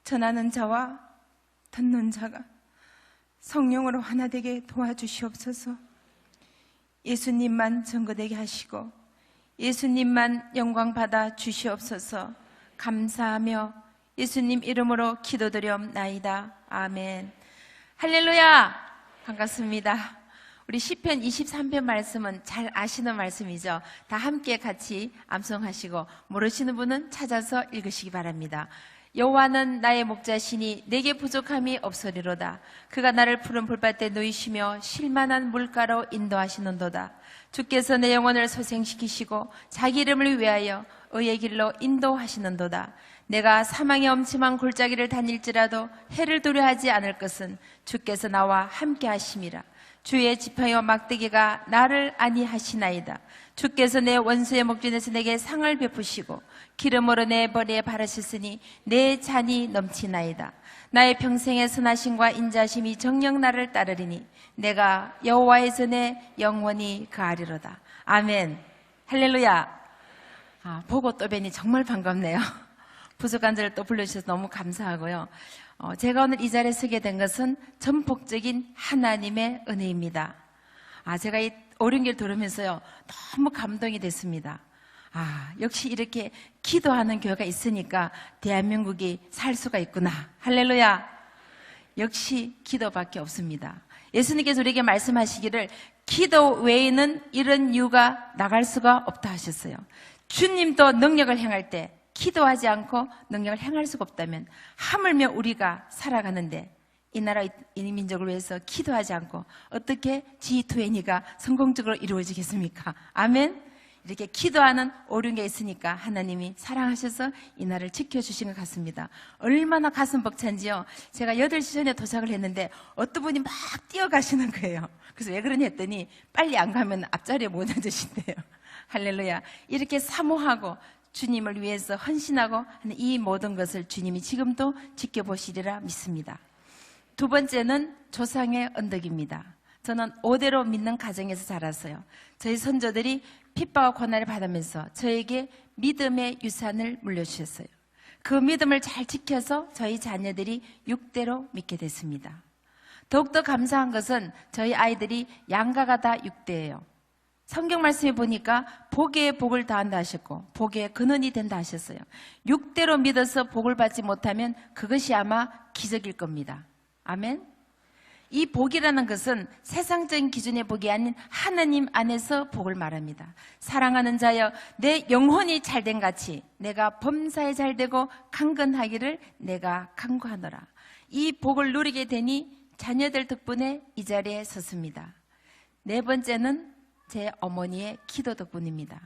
전하는 자와 듣는 자가 성령으로 하나 되게 도와주시옵소서. 예수님만 증거되게 하시고 예수님만 영광 받아 주시옵소서. 감사하며 예수님 이름으로 기도드리옵나이다. 아멘. 할렐루야. 반갑습니다. 우리 시편 23편 말씀은 잘 아시는 말씀이죠. 다 함께 같이 암송하시고 모르시는 분은 찾아서 읽으시기 바랍니다. 여호와는 나의 목자시니 내게 부족함이 없으리로다. 그가 나를 푸른 풀밭에 누이시며 쉴만한 물가로 인도하시는도다. 주께서 내 영혼을 소생시키시고 자기 이름을 위하여 의의 길로 인도하시는도다. 내가 사망의 엄침한 골짜기를 다닐지라도 해를 두려워하지 않을 것은 주께서 나와 함께 하심이라. 주의 지팡이와 막대기가 나를 안위하시나이다. 주께서 내 원수의 목전에서 내게 상을 베푸시고 기름으로 내 머리에 바르셨으니 내 잔이 넘치나이다. 나의 평생의 선하심과 인자심이 정녕 나를 따르리니 내가 여호와의 전에 영원히 거하리로다. 아멘. 할렐루야. 보고 또 뵈니 정말 반갑네요. 부족한 자를 또 불러주셔서 너무 감사하고요. 제가 오늘 이 자리에 서게 된 것은 전폭적인 하나님의 은혜입니다. 제가 이 어린길 들으면서요, 너무 감동이 됐습니다. 역시 이렇게 기도하는 교회가 있으니까 대한민국이 살 수가 있구나. 할렐루야. 역시 기도밖에 없습니다. 예수님께서 우리에게 말씀하시기를 기도 외에는 이런 이유가 나갈 수가 없다 하셨어요. 주님도 능력을 행할 때 기도하지 않고 능력을 행할 수가 없다면 하물며 우리가 살아가는데 이 나라 이 민족을 위해서 기도하지 않고 어떻게 G20가 성공적으로 이루어지겠습니까? 아멘. 이렇게 기도하는 오륜게 있으니까 하나님이 사랑하셔서 이 나라를 지켜주신 것 같습니다. 얼마나 가슴 벅찬지요. 제가 8시 전에 도착을 했는데 어떤 분이 막 뛰어가시는 거예요. 그래서 왜 그러냐 했더니 빨리 안 가면 앞자리에 못 앉으신대요. 할렐루야. 이렇게 사모하고 주님을 위해서 헌신하고 하는 이 모든 것을 주님이 지금도 지켜보시리라 믿습니다. 두 번째는 조상의 언덕입니다. 저는 5대로 믿는 가정에서 자랐어요. 저희 선조들이 핍박과 고난을 받으면서 저에게 믿음의 유산을 물려주셨어요. 그 믿음을 잘 지켜서 저희 자녀들이 6대로 믿게 됐습니다. 더욱더 감사한 것은 저희 아이들이 양가가 다 6대예요. 성경 말씀에 보니까 복에 복을 더한다 하셨고 복에 근원이 된다 하셨어요. 6대로 믿어서 복을 받지 못하면 그것이 아마 기적일 겁니다. 아멘. 이 복이라는 것은 세상적인 기준의 복이 아닌 하나님 안에서 복을 말합니다. 사랑하는 자여 내 영혼이 잘된 같이 내가 범사에 잘되고 강건하기를 내가 간구하노라. 이 복을 누리게 되니 자녀들 덕분에 이 자리에 섰습니다. 네 번째는 제 어머니의 기도 덕분입니다.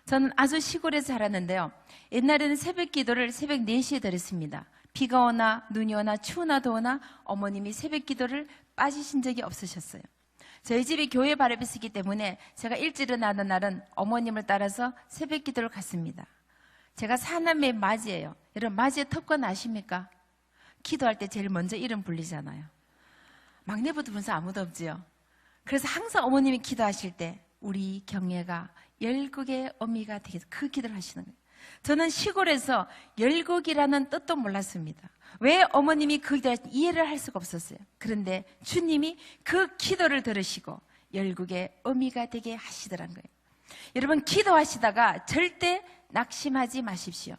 저는 아주 시골에서 자랐는데요. 옛날에는 새벽 기도를 새벽 4시에 드렸습니다. 비가 오나 눈이 오나 추우나 더우나 어머님이 새벽 기도를 빠지신 적이 없으셨어요. 저희 집이 교회 바람이 있기 때문에 제가 일찍 일어나는 날은 어머님을 따라서 새벽 기도를 갔습니다. 제가 사남매 맞이예요. 여러분 맞이의 특권 아십니까? 기도할 때 제일 먼저 이름 불리잖아요. 막내부터 부르면서 아무도 없지요. 그래서 항상 어머님이 기도하실 때 우리 경애가 열국의 어미가 되겠다 그 기도를 하시는 거예요. 저는 시골에서 열국이라는 뜻도 몰랐습니다. 왜 어머님이 그 기도를 이해를 할 수가 없었어요. 그런데 주님이 그 기도를 들으시고 열국의 어미가 되게 하시더란 거예요. 여러분 기도하시다가 절대 낙심하지 마십시오.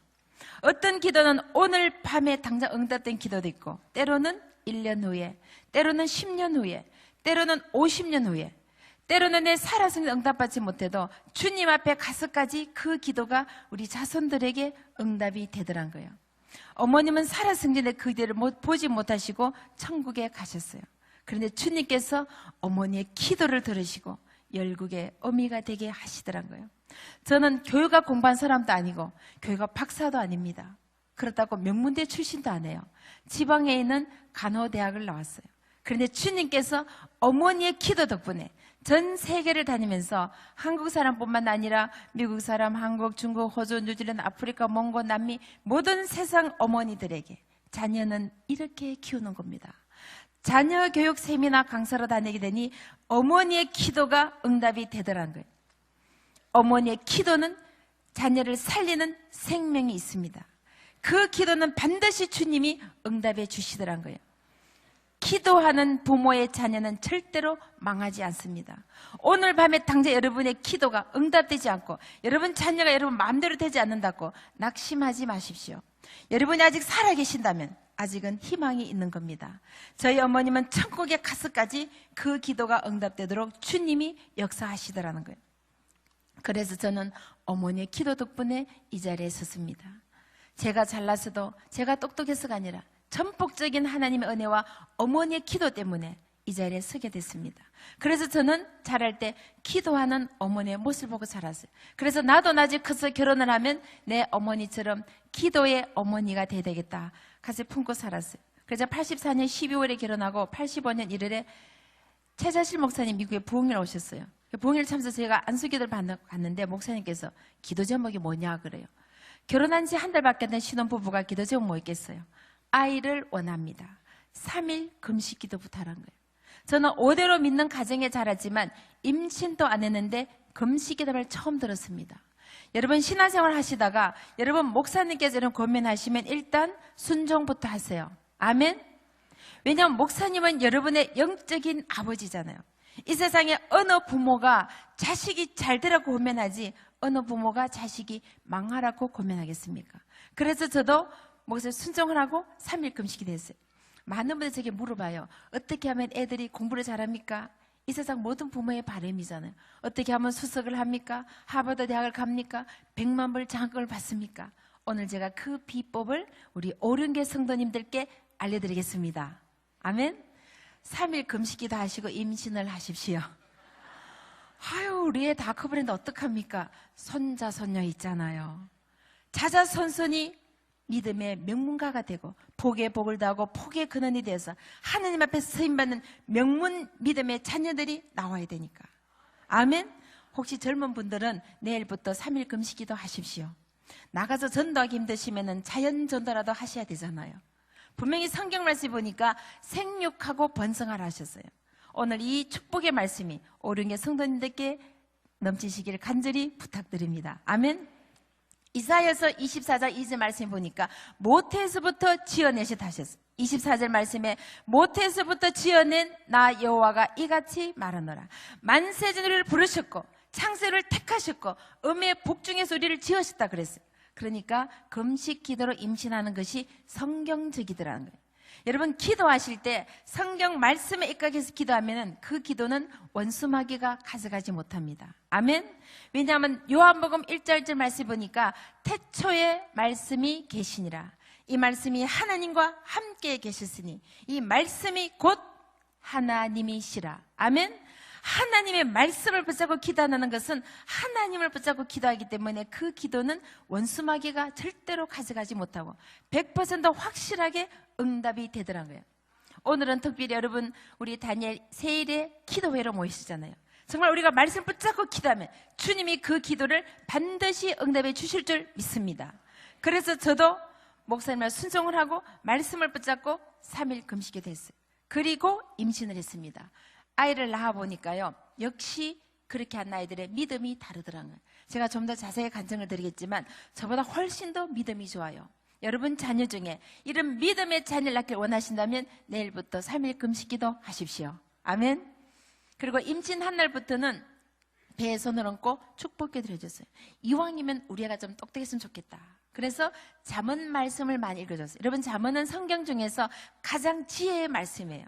어떤 기도는 오늘 밤에 당장 응답된 기도도 있고 때로는 1년 후에 때로는 10년 후에 때로는 50년 후에 때로는 내 살아서 응답받지 못해도 주님 앞에 가서까지 그 기도가 우리 자손들에게 응답이 되더란 거예요. 어머님은 살아생전에 그 기도를 보지 못하시고 천국에 가셨어요. 그런데 주님께서 어머니의 기도를 들으시고 열국의 어미가 되게 하시더란 거예요. 저는 교육학 공부한 사람도 아니고 교육학 박사도 아닙니다. 그렇다고 명문대 출신도 안 해요. 지방에 있는 간호대학을 나왔어요. 그런데 주님께서 어머니의 기도 덕분에 전 세계를 다니면서 한국 사람뿐만 아니라 미국 사람, 한국, 중국, 호주, 뉴질랜드, 아프리카, 몽고, 남미 모든 세상 어머니들에게 자녀는 이렇게 키우는 겁니다. 자녀 교육 세미나 강사로 다니게 되니 어머니의 기도가 응답이 되더란 거예요. 어머니의 기도는 자녀를 살리는 생명이 있습니다. 그 기도는 반드시 주님이 응답해 주시더란 거예요. 기도하는 부모의 자녀는 절대로 망하지 않습니다. 오늘 밤에 당장 여러분의 기도가 응답되지 않고 여러분 자녀가 여러분 마음대로 되지 않는다고 낙심하지 마십시오. 여러분이 아직 살아계신다면 아직은 희망이 있는 겁니다. 저희 어머님은 천국의 가서까지 그 기도가 응답되도록 주님이 역사하시더라는 거예요. 그래서 저는 어머니의 기도 덕분에 이 자리에 섰습니다. 제가 잘나서도 제가 똑똑해서가 아니라 전폭적인 하나님의 은혜와 어머니의 기도 때문에 이 자리에 서게 됐습니다. 그래서 저는 자랄 때 기도하는 어머니의 모습을 보고 자랐어요. 그래서 나도 나중에 커서 결혼을 하면 내 어머니처럼 기도의 어머니가 돼야 되겠다 가슴에 품고 살았어요. 그래서 84년 12월에 결혼하고 85년 1월에 최자실 목사님 미국에 부흥회를 오셨어요. 부흥회를 참석해서 제가 안수기도를 받는데 목사님께서 기도 제목이 뭐냐 그래요. 결혼한 지 한 달밖에 안 된 신혼부부가 기도 제목 뭐 있겠어요? 아이를 원합니다. 3일 금식 기도부터 하는 거예요. 저는 5대로 믿는 가정에 자랐지만 임신도 안 했는데 금식 기도를 처음 들었습니다. 여러분 신앙생활 하시다가 여러분 목사님께서 이런 고민하시면 일단 순종부터 하세요. 아멘. 왜냐하면 목사님은 여러분의 영적인 아버지잖아요. 이 세상에 어느 부모가 자식이 잘 되라고 고민하지 어느 부모가 자식이 망하라고 고민하겠습니까? 그래서 저도 목사님 순종을 하고 3일 금식이 됐어요. 많은 분들이 저에게 물어봐요. 어떻게 하면 애들이 공부를 잘합니까? 이 세상 모든 부모의 바람이잖아요. 어떻게 하면 수석을 합니까? 하버드 대학을 갑니까? 100만 불 장학금을 받습니까? 오늘 제가 그 비법을 우리 오륜교 성도님들께 알려드리겠습니다. 아멘. 3일 금식기도 하시고 임신을 하십시오. 아유, 우리 애 다 커버렸는데 어떡합니까? 손자 손녀 있잖아요. 자자손손이 믿음의 명문가가 되고 복의 복을 다하고 복의 근원이 되어서 하나님 앞에 쓰임받는 명문 믿음의 자녀들이 나와야 되니까. 아멘. 혹시 젊은 분들은 내일부터 3일 금식기도 하십시오. 나가서 전도하기 힘드시면 자연 전도라도 하셔야 되잖아요. 분명히 성경 말씀 보니까 생육하고 번성하라 하셨어요. 오늘 이 축복의 말씀이 오륜의 성도님들께 넘치시기를 간절히 부탁드립니다. 아멘. 이사야서 24장 2절 말씀 보니까 모태에서부터 지어내시다 하셨어요. 24절 말씀에 모태에서부터 지어낸 나 여호와가 이같이 말하노라. 만세전우리를 부르셨고 창세를 택하셨고 음의 복중에서 우리를 지으셨다 그랬어요. 그러니까 금식 기도로 임신하는 것이 성경적이더라는 거예요. 여러분 기도하실 때 성경 말씀에 입각해서 기도하면 그 기도는 원수마귀가 가져가지 못합니다. 아멘. 왜냐하면 요한복음 1절 1절 말씀 보니까 태초에 말씀이 계시니라. 이 말씀이 하나님과 함께 계셨으니 이 말씀이 곧 하나님이시라. 아멘. 하나님의 말씀을 붙잡고 기도하는 것은 하나님을 붙잡고 기도하기 때문에 그 기도는 원수마귀가 절대로 가져가지 못하고 100% 확실하게 응답이 되더라는 거예요. 오늘은 특별히 여러분 우리 다니엘 세일의 기도회로 모이시잖아요. 정말 우리가 말씀 붙잡고 기도하면 주님이 그 기도를 반드시 응답해 주실 줄 믿습니다. 그래서 저도 목사님을 순종을 하고 말씀을 붙잡고 3일 금식이 됐어요. 그리고 임신을 했습니다. 아이를 낳아보니까요 역시 그렇게 한 아이들의 믿음이 다르더라고요. 제가 좀 더 자세히 간증을 드리겠지만 저보다 훨씬 더 믿음이 좋아요. 여러분 자녀 중에 이런 믿음의 자녀를 낳길 원하신다면 내일부터 3일 금식기도 하십시오. 아멘. 그리고 임신한 날부터는 배에 손을 얹고 축복기도 해줬어요. 이왕이면 우리 애가 좀 똑똑했으면 좋겠다. 그래서 잠언 말씀을 많이 읽어줬어요. 여러분 잠언은 성경 중에서 가장 지혜의 말씀이에요.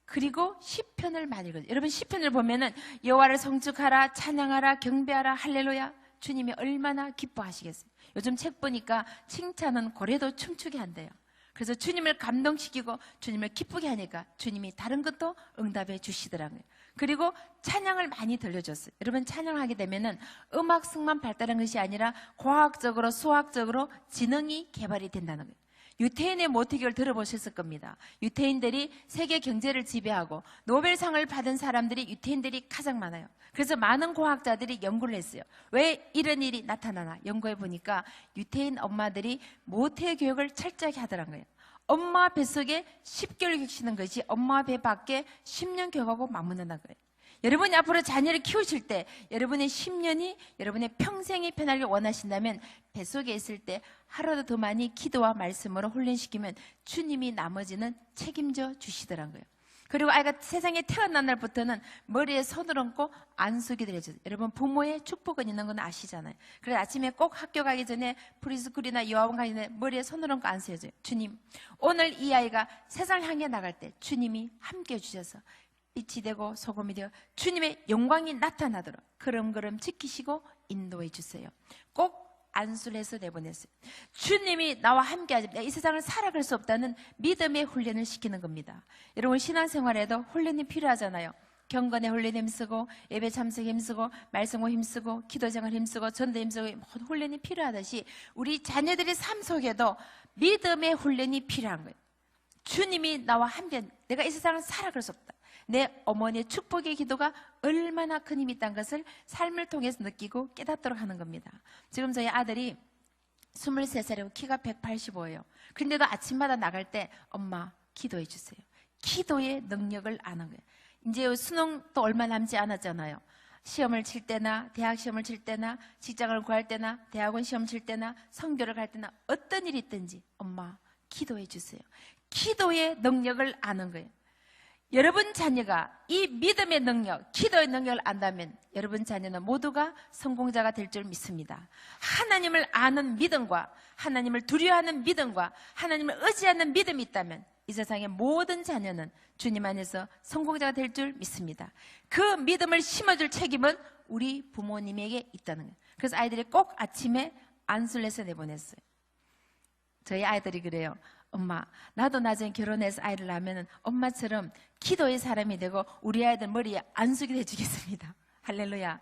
그리고 시편을 많이 읽어요. 여러분 시편을 보면은 여호와를 성축하라, 찬양하라, 경배하라, 할렐루야. 주님이 얼마나 기뻐하시겠어요. 요즘 책 보니까 칭찬은 고래도 춤추게 한대요. 그래서 주님을 감동시키고 주님을 기쁘게 하니까 주님이 다른 것도 응답해 주시더라고요. 그리고 찬양을 많이 들려줬어요. 여러분 찬양하게 되면은 음악성만 발달한 것이 아니라 과학적으로 수학적으로 지능이 개발이 된다는 거예요. 유태인의 모티기를 들어보셨을 겁니다. 유태인들이 세계 경제를 지배하고 노벨상을 받은 사람들이 유태인들이 가장 많아요. 그래서 많은 과학자들이 연구를 했어요. 왜 이런 일이 나타나나 연구해 보니까 유태인 엄마들이 모태 교육을 철저하게 하더란 거예요. 엄마 뱃속에 10개월 계시는 것이 엄마 배 밖에 10년 교육하고 맞먹는다는 거예요. 여러분이 앞으로 자녀를 키우실 때 여러분의 10년이 여러분의 평생이 편하길 원하신다면 뱃속에 있을 때 하루도 더 많이 기도와 말씀으로 훈련시키면 주님이 나머지는 책임져 주시더란 거예요. 그리고 아이가 세상에 태어난 날부터는 머리에 손을 얹고 안수기도를 해줘요. 여러분 부모의 축복은 있는 건 아시잖아요. 그래서 아침에 꼭 학교 가기 전에 프리스쿨이나 유아원 가기 전에 머리에 손을 얹고 안수해줘요. 주님, 오늘 이 아이가 세상을 향해 나갈 때 주님이 함께 해주셔서 빛이 되고 소금이 되어 주님의 영광이 나타나도록 걸음걸음 지키시고 인도해 주세요. 꼭 안수를 해서 내보냈어요. 주님이 나와 함께 하지, 내가 이 세상을 살아갈 수 없다는 믿음의 훈련을 시키는 겁니다. 여러분 신앙생활에도 훈련이 필요하잖아요. 경건에 훈련 힘쓰고 예배 참석 힘쓰고 말씀고 힘쓰고 기도생활 힘쓰고 전도 힘쓰고 모든 훈련이 필요하듯이 우리 자녀들의 삶 속에도 믿음의 훈련이 필요한 거예요. 주님이 나와 함께, 내가 이 세상을 살아갈 수 없다. 내 어머니의 축복의 기도가 얼마나 큰 힘이 있다는 것을 삶을 통해서 느끼고 깨닫도록 하는 겁니다. 지금 저희 아들이 23살이고 키가 185예요. 그런데도 아침마다 나갈 때 엄마 기도해 주세요. 기도의 능력을 아는 거예요. 이제 수능도 얼마 남지 않았잖아요. 시험을 칠 때나 대학 시험을 칠 때나 직장을 구할 때나 대학원 시험 칠 때나 선교를 갈 때나 어떤 일이 있든지 엄마 기도해 주세요. 기도의 능력을 아는 거예요. 여러분 자녀가 이 믿음의 능력, 기도의 능력을 안다면 여러분 자녀는 모두가 성공자가 될 줄 믿습니다. 하나님을 아는 믿음과 하나님을 두려워하는 믿음과 하나님을 의지하는 믿음이 있다면 이 세상의 모든 자녀는 주님 안에서 성공자가 될 줄 믿습니다. 그 믿음을 심어줄 책임은 우리 부모님에게 있다는 거예요. 그래서 아이들이 꼭 아침에 안수를 해서 내보냈어요. 저희 아이들이 그래요. 엄마, 나도 나중에 결혼해서 아이를 낳으면 엄마처럼 기도의 사람이 되고 우리 아이들 머리에 안수기도 해주겠습니다. 할렐루야.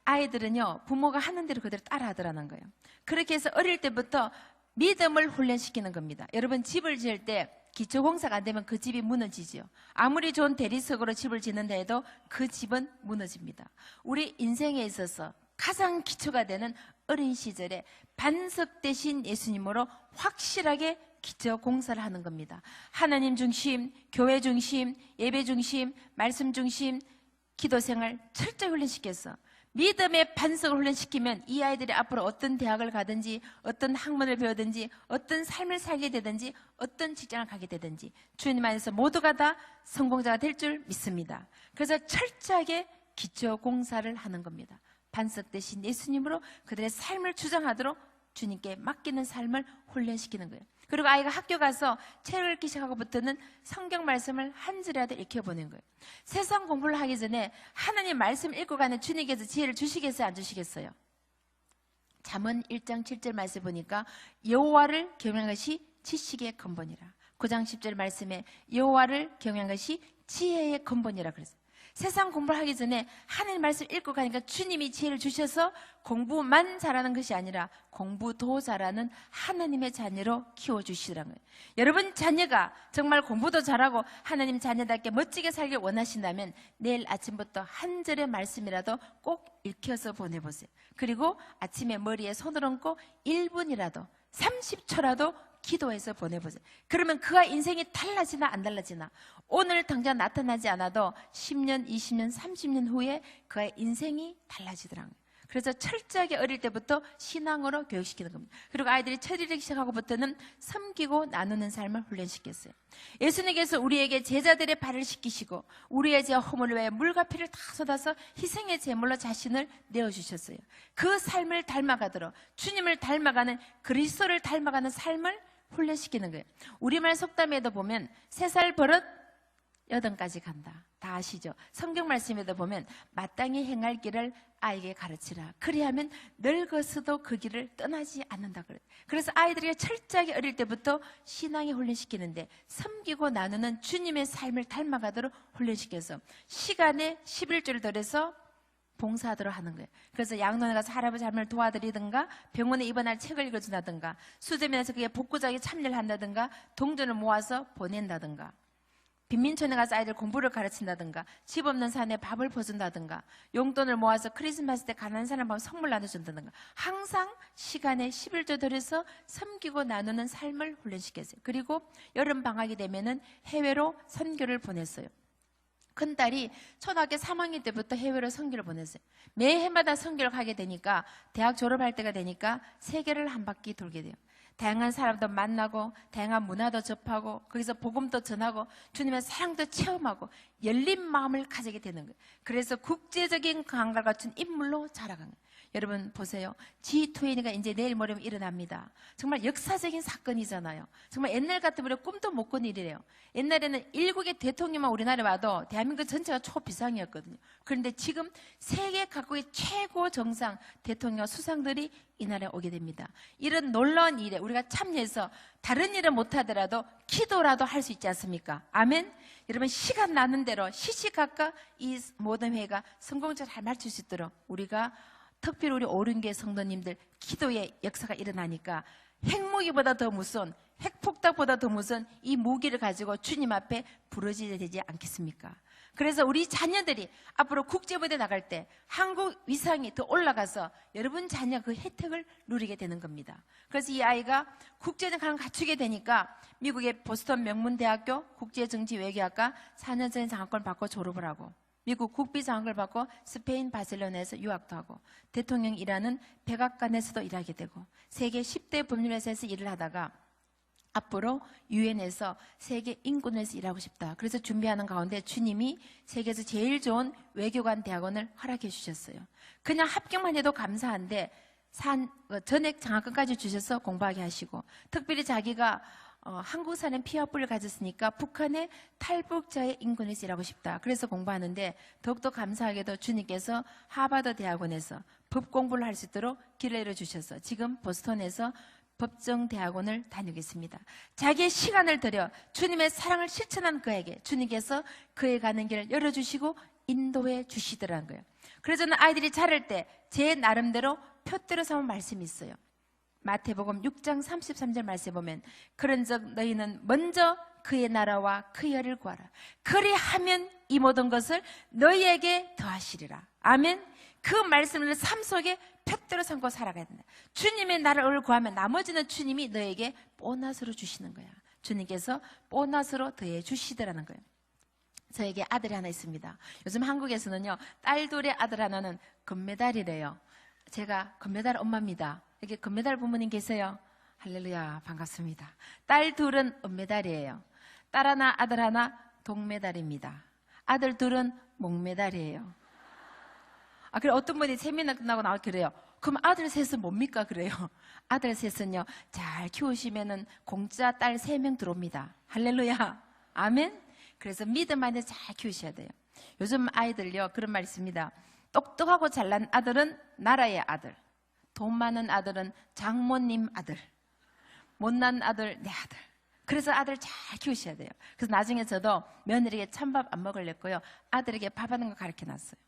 아이들은요, 부모가 하는 대로 그대로 따라 하더라는 거예요. 그렇게 해서 어릴 때부터 믿음을 훈련시키는 겁니다. 여러분 집을 지을 때 기초공사가 안 되면 그 집이 무너지죠. 아무리 좋은 대리석으로 집을 짓는다 해도 그 집은 무너집니다. 우리 인생에 있어서 가장 기초가 되는 어린 시절에 반석 대신 예수님으로 확실하게 기초 공사를 하는 겁니다. 하나님 중심, 교회 중심, 예배 중심, 말씀 중심, 기도 생활 철저히 훈련시켜서 믿음의 반석을 훈련시키면 이 아이들이 앞으로 어떤 대학을 가든지 어떤 학문을 배우든지 어떤 삶을 살게 되든지 어떤 직장을 가게 되든지 주님 안에서 모두가 다 성공자가 될 줄 믿습니다. 그래서 철저하게 기초 공사를 하는 겁니다. 반석 대신 예수님으로 그들의 삶을 주장하도록 주님께 맡기는 삶을 훈련시키는 거예요. 그리고 아이가 학교 가서 책을 읽기 시작하고부터는 성경 말씀을 한 줄이라도 읽혀보는 거예요. 세상 공부를 하기 전에 하나님 말씀 읽고 가는 주님께서 지혜를 주시겠어요? 안 주시겠어요? 잠언 1장 7절 말씀 보니까 여호와를 경외하는 것이 지식의 근본이라. 9장 10절 말씀에 여호와를 경외하는 것이 지혜의 근본이라 그랬어요. 세상 공부를 하기 전에 하나님 말씀 읽고 가니까 주님이 지혜를 주셔서 공부만 잘하는 것이 아니라 공부도 잘하는 하나님의 자녀로 키워주시더라는 거예요. 여러분 자녀가 정말 공부도 잘하고 하나님 자녀답게 멋지게 살길 원하신다면 내일 아침부터 한 절의 말씀이라도 꼭 읽혀서 보내보세요. 그리고 아침에 머리에 손을 얹고 1분이라도 30초라도 기도해서 보내보세요. 그러면 그와 인생이 달라지나 안 달라지나 오늘 당장 나타나지 않아도 10년, 20년, 30년 후에 그의 인생이 달라지더라고요. 그래서 철저하게 어릴 때부터 신앙으로 교육시키는 겁니다. 그리고 아이들이 철이르기 시작하고부터는 섬기고 나누는 삶을 훈련시켰어요. 예수님께서 우리에게 제자들의 발을 씻기시고 우리의 죄와 허물을 위해 물과 피를 다 쏟아서 희생의 제물로 자신을 내어주셨어요. 그 삶을 닮아가도록 주님을 닮아가는 그리스도를 닮아가는 삶을 훈련시키는 거예요. 우리말 속담에도 보면 3살 버릇 8까지 간다. 다 아시죠? 성경 말씀에도 보면 마땅히 행할 길을 아이에게 가르치라. 그리하면 늙어서도 그 길을 떠나지 않는다 그래요. 그래서 아이들에게 철저하게 어릴 때부터 신앙에 훈련시키는데 섬기고 나누는 주님의 삶을 닮아가도록 훈련시켜서 시간에 11조를 더해서 봉사하도록 하는 거예요. 그래서 양로원에 가서 할아버지 할머니를 도와드리든가 병원에 입원할 책을 읽어준다든가 수재면에서 그게 복구작에 참여를 한다든가 동전을 모아서 보낸다든가 빈민촌에 가서 아이들 공부를 가르친다든가 집 없는 산에 밥을 퍼준다든가 용돈을 모아서 크리스마스 때 가난한 사람하고 선물 나눠준다든가 항상 시간에 11조 들여서 섬기고 나누는 삶을 훈련시켰어요. 그리고 여름 방학이 되면은 해외로 선교를 보냈어요. 큰딸이 초등학교 3학년 때부터 해외로 선교를 보냈어요. 매해마다 선교를 가게 되니까 대학 졸업할 때가 되니까 세계를 한 바퀴 돌게 돼요. 다양한 사람도 만나고 다양한 문화도 접하고 거기서 복음도 전하고 주님의 사랑도 체험하고 열린 마음을 가지게 되는 거예요. 그래서 국제적인 감각을 갖춘 인물로 자라간 거예요. 여러분 보세요. G20가 이제 내일 모레면 일어납니다. 정말 역사적인 사건이잖아요. 정말 옛날 같으면 꿈도 못 꾼 일이래요. 옛날에는 일국의 대통령만 우리나라에 와도 대한민국 전체가 초비상이었거든요. 그런데 지금 세계 각국의 최고 정상 대통령 수상들이 이 나라에 오게 됩니다. 이런 놀라운 일에 우리가 참여해서 다른 일을 못하더라도 기도라도 할 수 있지 않습니까? 아멘. 여러분 시간 나는 대로 시시각각 이 모든 회가 성공적으로 잘 마칠 수 있도록 우리가 특별히 우리 오륜교회 성도님들 기도의 역사가 일어나니까 핵무기보다 더 무서운, 핵폭탄보다 더 무서운 이 무기를 가지고 주님 앞에 부러지게 되지 않겠습니까? 그래서 우리 자녀들이 앞으로 국제무대에 나갈 때 한국 위상이 더 올라가서 여러분 자녀 그 혜택을 누리게 되는 겁니다. 그래서 이 아이가 국제적 가능을 갖추게 되니까 미국의 보스턴 명문대학교 국제정치외교학과 4년 전에 장학금을 받고 졸업을 하고 미국 국비장학을 받고 스페인 바셀로나에서 유학도 하고 대통령이 일하는 백악관에서도 일하게 되고 세계 10대 법률회사에서 일을 하다가 앞으로 유엔에서 세계 인권에서 일하고 싶다. 그래서 준비하는 가운데 주님이 세계에서 제일 좋은 외교관 대학원을 허락해 주셨어요. 그냥 합격만 해도 감사한데 전액 장학금까지 주셔서 공부하게 하시고 특별히 자기가 한국 사는 피와 뿔을 가졌으니까 북한의 탈북자의 인권에서 일하고 싶다. 그래서 공부하는데 더욱더 감사하게도 주님께서 하버드 대학원에서 법 공부를 할 수 있도록 길을 열어주셔서 지금 보스턴에서 법정대학원을 다니고 있습니다. 자기의 시간을 들여 주님의 사랑을 실천한 그에게 주님께서 그에 가는 길을 열어주시고 인도해 주시더라는 거예요. 그래서 저는 아이들이 자랄 때 제 나름대로 표대로 삼은 말씀이 있어요. 마태복음 6장 33절 말씀에 보면 그런즉 너희는 먼저 그의 나라와 그의 의를 구하라. 그리하면 이 모든 것을 너희에게 더하시리라. 아멘. 그 말씀을 삶 속에 표대로 삼고 살아가야 된다. 주님의 나라를 구하면 나머지는 주님이 너에게 보너스로 주시는 거야. 주님께서 보너스로 더해 주시더라는 거예요. 저에게 아들이 하나 있습니다. 요즘 한국에서는요 딸 둘의 아들 하나는 금메달이래요. 제가 금메달 엄마입니다. 여기 금메달 부모님 계세요? 할렐루야, 반갑습니다. 딸 둘은 은메달이에요. 딸 하나 아들 하나 동메달입니다. 아들 둘은 목메달이에요. 그래 어떤 분이 세미나 끝나고 나와 그래요. 그럼 아들 셋은 뭡니까? 그래요. 아들 셋은요 잘 키우시면은 공짜 딸 3명 들어옵니다. 할렐루야, 아멘. 그래서 믿음 안에 잘 키우셔야 돼요. 요즘 아이들요 그런 말 있습니다. 똑똑하고 잘난 아들은 나라의 아들, 돈 많은 아들은 장모님 아들, 못난 아들 내 아들. 그래서 아들 잘 키우셔야 돼요. 그래서 나중에 저도 며느리에게 찬밥 안 먹으려고요 아들에게 밥 하는 거 가르쳐놨어요.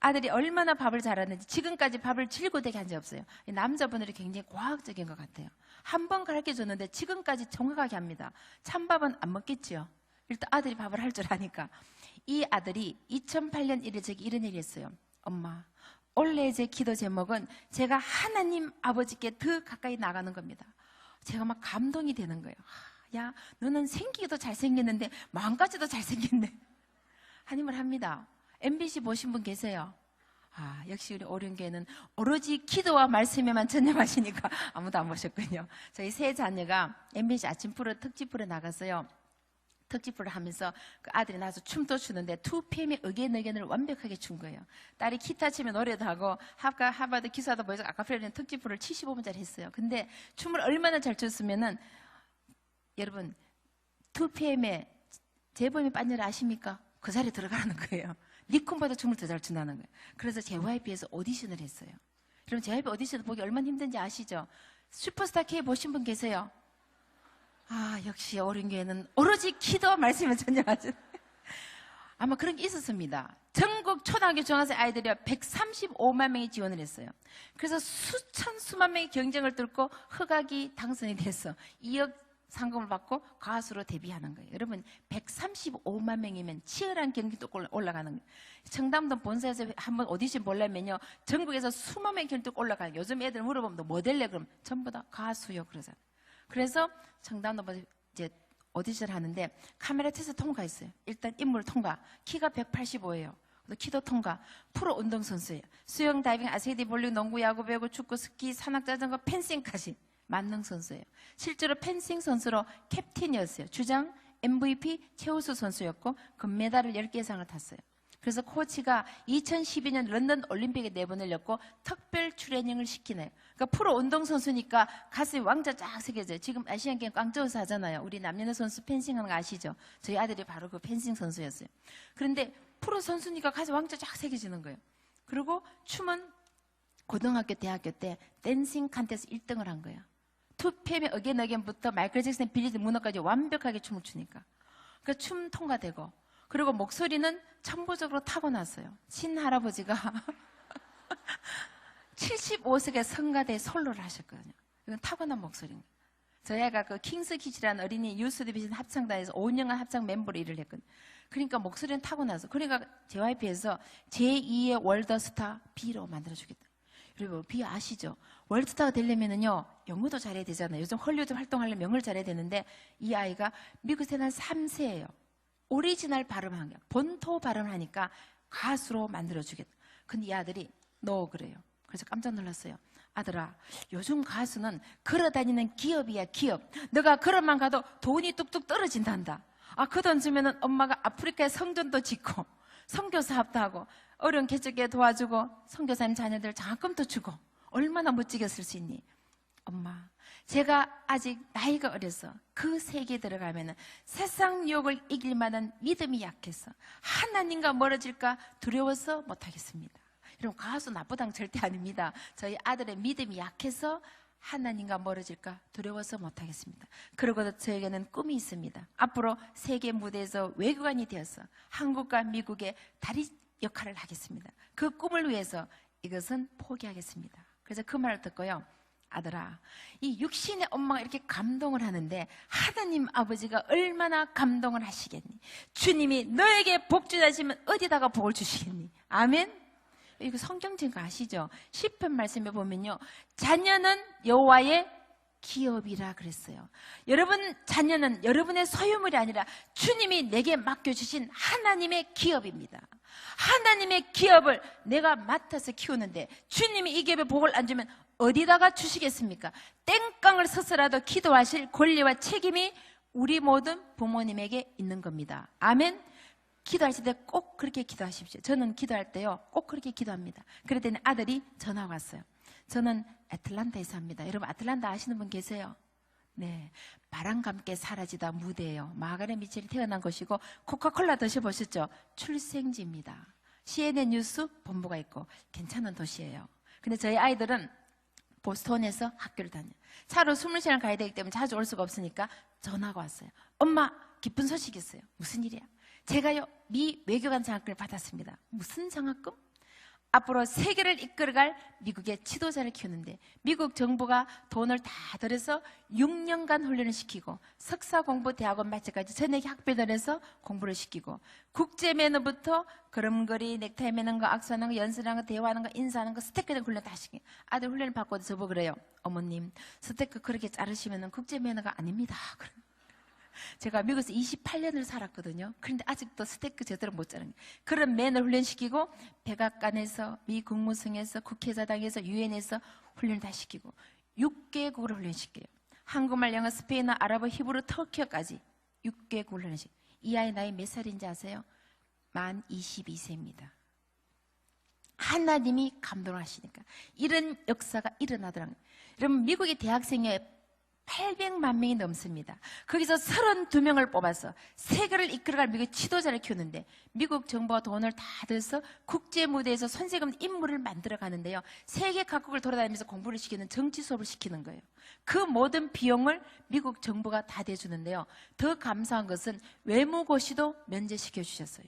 아들이 얼마나 밥을 잘하는지 지금까지 밥을 질고되게 한 적 없어요. 남자분들이 굉장히 과학적인 것 같아요. 한 번 가르쳐줬는데 지금까지 정확하게 합니다. 찬밥은 안 먹겠지요. 일단 아들이 밥을 할 줄 아니까. 이 아들이 2008년 1일 제게 이런 얘기 했어요. 엄마, 올해 제 기도 제목은 제가 하나님 아버지께 더 가까이 나가는 겁니다. 제가 막 감동이 되는 거예요. 야, 너는 생기기도 잘생겼는데 마음까지도 잘생겼네. 하나님을 합니다. MBC 보신 분 계세요? 역시 우리 오륜교회는 오로지 기도와 말씀에만 전념하시니까 아무도 안 보셨군요. 저희 세 자녀가 MBC 아침 프로 특집 프로 나갔어요. 특집을 하면서 그 아들이 나와서 춤도 추는데 2PM의 의견을 완벽하게 춘 거예요. 딸이 기타 치면 노래도 하고 하버드 기사도 보여서 아카펠라는 특집을 75분짜리 했어요. 근데 춤을 얼마나 잘 췄으면은 여러분 2PM의 재범이 빤녀를 아십니까? 그 자리에 들어가는 거예요. 니콘보다 춤을 더 잘 춘다는 거예요. 그래서 JYP에서 오디션을 했어요. 여러분 JYP 오디션 보기 얼마나 힘든지 아시죠? 슈퍼스타 K 보신 분 계세요? 역시 오륜교회는 오로지 기도 말씀에 전념하죠. 아마 그런 게 있었습니다. 전국 초등학교 중학생 아이들이 135만 명이 지원을 했어요. 그래서 수만 명이 경쟁을 뚫고 흑악이 당선이 돼서 2억 상금을 받고 가수로 데뷔하는 거예요. 여러분 135만 명이면 치열한 경기 뚫고 올라가는 거예요. 청담도 본사에서 한번 오디션 보려면요 전국에서 수만 명이 경기 뚫고 올라가요. 요즘 애들 물어보면 모델래 그럼 전부 다 가수요 그러잖아요. 그래서 청담도 이제 오디션 하는데 카메라 테스트 통과했어요. 일단 인물 통과. 키가 185예요. 키도 통과. 프로 운동선수예요. 수영, 다이빙, 아세이디, 볼링, 농구, 야구, 배구, 축구, 스키, 산악자전거, 펜싱까지 만능 선수예요. 실제로 펜싱 선수로 캡틴이었어요. 주장, MVP, 최우수 선수였고 금메달을 10개 이상을 탔어요. 그래서 코치가 2012년 런던 올림픽에 내보내려고 특별 트레이닝을 시키네요. 그러니까 프로 운동선수니까 가슴에 왕자 쫙 새겨져요. 지금 아시안게임 꽝짜오서 하잖아요. 우리 남녀 선수 펜싱 하는 거 아시죠? 저희 아들이 바로 그 펜싱 선수였어요. 그런데 프로 선수니까 가슴에 왕자 쫙 새겨지는 거예요. 그리고 춤은 고등학교, 대학교 때 댄싱 칸테스트 1등을 한 거예요. 투팸의 어게인어게인부터 마이클 잭슨의 빌리지 문어까지 완벽하게 춤을 추니까. 그러니까 춤 통과되고, 그리고 목소리는 천부적으로 타고났어요. 친할아버지가 75세에 성가대 솔로를 하셨거든요. 이건 타고난 목소리입니다. 저희 아이가 그 킹스키즈라는 어린이 유스 디비전 합창단에서 5년간 합창 멤버로 일을 했거든요. 그러니까 목소리는 타고나서, 그러니까 JYP에서 제2의 월드스타 B로 만들어주겠다. 여러분, B 아시죠? 월드스타가 되려면은요, 영어도 잘해야 되잖아요. 요즘 헐리우드 활동하려면 영어를 잘해야 되는데, 이 아이가 미국에서 난 3세예요. 오리지널 발음을 한 거야. 본토 발음을 하니까 가수로 만들어주겠다. 근데 이 아들이 너 그래요. 그래서 깜짝 놀랐어요. 아들아, 요즘 가수는 걸어다니는 기업이야, 기업. 너가 걸어만 가도 돈이 뚝뚝 떨어진단다. 아, 그 돈 주면은 엄마가 아프리카에 성전도 짓고 선교 사업도 하고 어려운 개척에 도와주고 선교사님 자녀들 장학금도 주고 얼마나 멋지게 쓸 수 있니? 엄마, 제가 아직 나이가 어려서 그 세계에 들어가면은 세상 유혹을 이길 만한 믿음이 약해서 하나님과 멀어질까 두려워서 못하겠습니다. 여러분, 가수 나쁘다는 절대 아닙니다. 저희 아들의 믿음이 약해서 하나님과 멀어질까 두려워서 못하겠습니다. 그러고도 저에게는 꿈이 있습니다. 앞으로 세계 무대에서 외교관이 되어서 한국과 미국의 다리 역할을 하겠습니다. 그 꿈을 위해서 이것은 포기하겠습니다. 그래서 그 말을 듣고요, 아들아, 이 육신의 엄마가 이렇게 감동을 하는데 하나님 아버지가 얼마나 감동을 하시겠니? 주님이 너에게 복 주시면 어디다가 복을 주시겠니? 아멘? 이거 성경적인 거 아시죠? 시편 말씀에 보면요, 자녀는 여호와의 기업이라 그랬어요. 여러분 자녀는 여러분의 소유물이 아니라 주님이 내게 맡겨주신 하나님의 기업입니다. 하나님의 기업을 내가 맡아서 키우는데 주님이 이 기업에 복을 안 주면 어디다가 주시겠습니까? 땡깡을 서서라도 기도하실 권리와 책임이 우리 모든 부모님에게 있는 겁니다. 아멘? 기도하실 때 꼭 그렇게 기도하십시오. 저는 기도할 때요, 꼭 그렇게 기도합니다. 그랬더니 아들이 전화가 왔어요. 저는 애틀란타에 삽니다. 여러분, 애틀란타 아시는 분 계세요? 네, 바람과 함께 사라지다 무대예요. 마가렛 미첼이 태어난 곳이고 코카콜라 드셔보셨죠? 출생지입니다. CNN 뉴스 본부가 있고 괜찮은 도시예요. 근데 저희 아이들은 보스턴에서 학교를 다녀요. 차로 20시간 가야 되기 때문에 자주 올 수가 없으니까 전화가 왔어요. 엄마, 기쁜 소식이 있어요. 무슨 일이야? 제가요, 미 외교관 장학금을 받았습니다. 무슨 장학금? 앞으로 세계를 이끌어갈 미국의 지도자를 키우는데 미국 정부가 돈을 다 들여서 6년간 훈련을 시키고 석사 공부 대학원 마치까지 전액 학비를 해서 공부를 시키고 국제 매너부터 걸음걸이, 넥타이 매는 거, 악수하는 거, 연설하는 거, 대화하는 거, 인사하는 거, 스테이크 훈련 다 시키고 아들 훈련을 받고도 저보고 그래요. 어머님, 스테이크 그렇게 자르시면 국제 매너가 아닙니다. 제가 미국에서 28년을 살았거든요. 그런데 아직도 스테이크 제대로 못 자르는 거예요. 그런 매너 훈련시키고 백악관에서, 미 국무성에서, 국회의사당에서, 유엔에서 훈련을 다 시키고 6개국을 훈련시켜요. 한국말, 영어, 스페인어, 아랍어, 히브리, 터키어까지 6개국 훈련시켜요. 이 아이 나이 몇 살인지 아세요? 만 22세입니다. 하나님이 감동을 하시니까 이런 역사가 일어나더라고요. 여러분, 미국의 대학생의 800만 명이 넘습니다. 거기서 32명을 뽑아서 세계를 이끌어갈 미국 지도자를 키우는데 미국 정부가 돈을 다 들여서 국제 무대에서 손색없는 인물을 만들어 가는데요, 세계 각국을 돌아다니면서 공부를 시키는 정치 수업을 시키는 거예요. 그 모든 비용을 미국 정부가 다 대주는데요, 더 감사한 것은 외무고시도 면제시켜 주셨어요.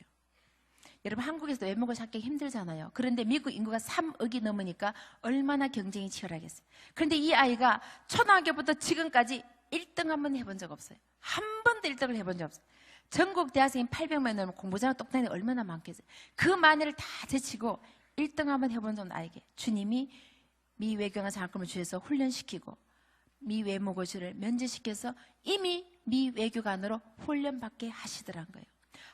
여러분, 한국에서 외모고시 합격이 힘들잖아요. 그런데 미국 인구가 3억이 넘으니까 얼마나 경쟁이 치열하겠어요. 그런데 이 아이가 초등학교부터 지금까지 1등 한 번 해본 적 없어요. 한 번도 1등을 해본 적 없어요. 전국 대학생이 800만 넘으면 공부자가 똑딱이 얼마나 많겠어요. 그 만회를 다 제치고 1등 한 번 해본 적 나에게 주님이 미 외교관 장학금을 주셔서 훈련시키고 미 외모고시를 면제시켜서 이미 미 외교관으로 훈련받게 하시더란 거예요.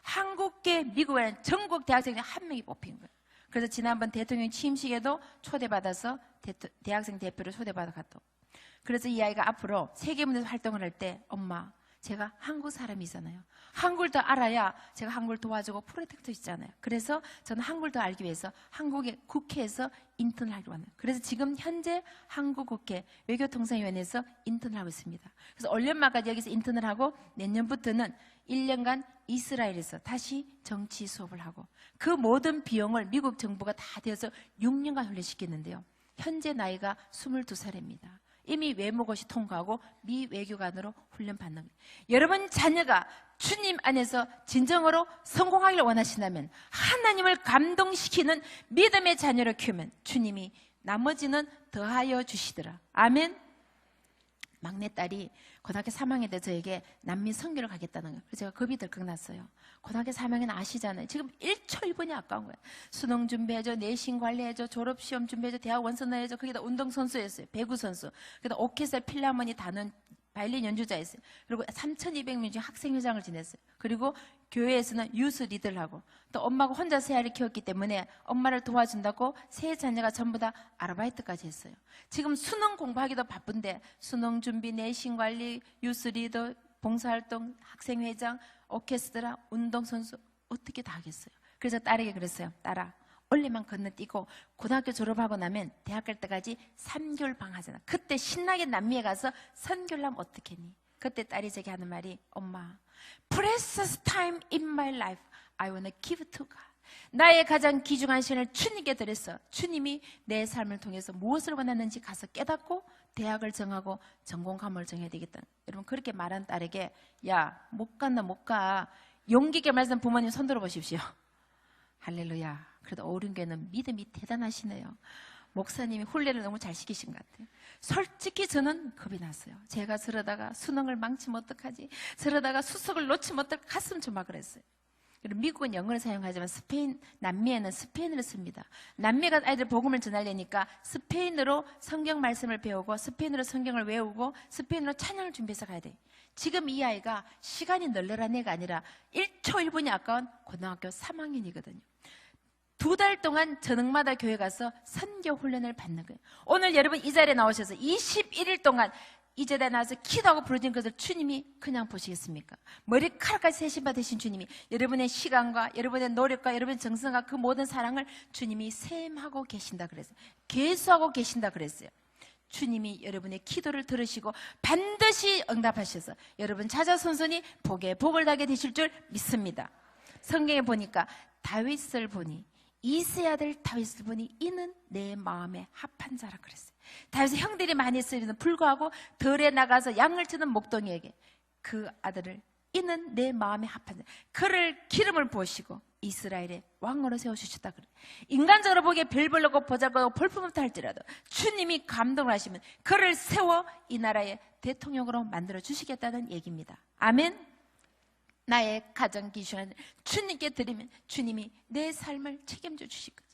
한국계 미국에 전국 대학생이 한 명이 뽑힌 거예요. 그래서 지난번 대통령 취임식에도 초대받아서 대학생 대표로 초대받아 갔다. 그래서 이 아이가 앞으로 세계문에서 활동을 할 때 엄마, 제가 한국 사람이잖아요. 한국을 더 알아야 제가 한국을 도와주고 프로텍트 있잖아요. 그래서 저는 한국을 더 알기 위해서 한국의 국회에서 인턴을 하기로 왔네요. 그래서 지금 현재 한국 국회 외교통상위원회에서 인턴을 하고 있습니다. 그래서 올 연말까지 여기서 인턴을 하고 내년부터는 1년간 이스라엘에서 다시 정치 수업을 하고 그 모든 비용을 미국 정부가 다 되어서 6년간 훈련시켰는데요. 현재 나이가 22살입니다. 이미 외모고시 통과하고 미 외교관으로 훈련받는 거예요. 여러분 자녀가 주님 안에서 진정으로 성공하기를 원하신다면 하나님을 감동시키는 믿음의 자녀를 키우면 주님이 나머지는 더하여 주시더라. 아멘. 막내딸이 고등학교 3학년 때 저에게 난민 선교를 가겠다는 거예요. 그래서 제가 겁이 덜컥 났어요. 고등학교 3학년 아시잖아요. 지금 1초 1분이 아까운 거예요. 수능 준비해줘, 내신 관리해줘, 졸업시험 준비해줘, 대학 원서 넣어야죠. 거기다 운동선수였어요. 배구선수. 그다음 오케스트라 필라모니 다는 바이올린 연주자였어요. 그리고 3,200명 중 학생회장을 지냈어요. 그리고 교회에서는 유스 리더를 하고 또 엄마가 혼자 세 아이를 키웠기 때문에 엄마를 도와준다고 세 자녀가 전부 다 아르바이트까지 했어요. 지금 수능 공부하기도 바쁜데 수능 준비, 내신 관리, 유스 리더, 봉사활동, 학생회장, 오케스트라, 운동선수 어떻게 다 하겠어요. 그래서 딸에게 그랬어요. 딸아, 원래만 건너뛰고 고등학교 졸업하고 나면 대학 갈 때까지 3개월 방학하잖아. 그때 신나게 남미에 가서 선교를 하면 어떻겠니? 그때 딸이 제게 하는 말이 엄마, precious time in my life I want to give to God. 나의 가장 귀중한 시간을 주님께 드렸어. 주님이 내 삶을 통해서 무엇을 원하는지 가서 깨닫고 대학을 정하고 전공 과목을 정해야 되겠다. 여러분 그렇게 말한 딸에게 야, 못 간다 못 가. 용기 있게 말씀 부모님 손 들어 보십시오. 할렐루야. 그래도 어른교회는 믿음이 대단하시네요. 목사님이 훈련을 너무 잘 시키신 것 같아요. 솔직히 저는 겁이 났어요. 제가 저러다가 수능을 망치면 어떡하지? 저러다가 수석을 놓치면 어떡하지? 가슴 조막을 했어요. 그리고 미국은 영어를 사용하지만 남미에는 스페인어를 씁니다. 남미가 아이들 복음을 전하려니까 스페인어로 성경 말씀을 배우고 스페인어로 성경을 외우고 스페인어로 찬양을 준비해서 가야 돼. 지금 이 아이가 시간이 널널한 애가 아니라 1초 1분이 아까운 고등학교 3학년이거든요. 2달 동안 저녁마다 교회 가서 선교 훈련을 받는 거예요. 오늘 여러분 이 자리에 나오셔서 21일 동안 이 자리에 나와서 기도하고 부르짖는 것을 주님이 그냥 보시겠습니까? 머리카락까지 세신바 되신 주님이 여러분의 시간과 여러분의 노력과 여러분의 정성과 그 모든 사랑을 주님이 셈하고 계신다 그랬어요. 계수하고 계신다 그랬어요. 주님이 여러분의 기도를 들으시고 반드시 응답하셔서 여러분 자자손손이 복에 복을 다게 되실 줄 믿습니다. 성경에 보니까 다윗을 보니 이새의 아들 다윗을 보니 이는 내 마음에 합한 자라 그랬어요. 다윗의 형들이 많이 있으리는 불구하고 들에 나가서 양을 치는 목동이에게 그 아들을 이는 내 마음에 합한 자, 그를 기름을 부으시고 이스라엘의 왕으로 세워주셨다 그래. 인간적으로 보기에 별볼로고 보잘것없고 볼품없다 할지라도 주님이 감동을 하시면 그를 세워 이 나라의 대통령으로 만들어 주시겠다는 얘기입니다. 아멘. 나의 가정 기준을 주님께 드리면 주님이 내 삶을 책임져 주실 거지.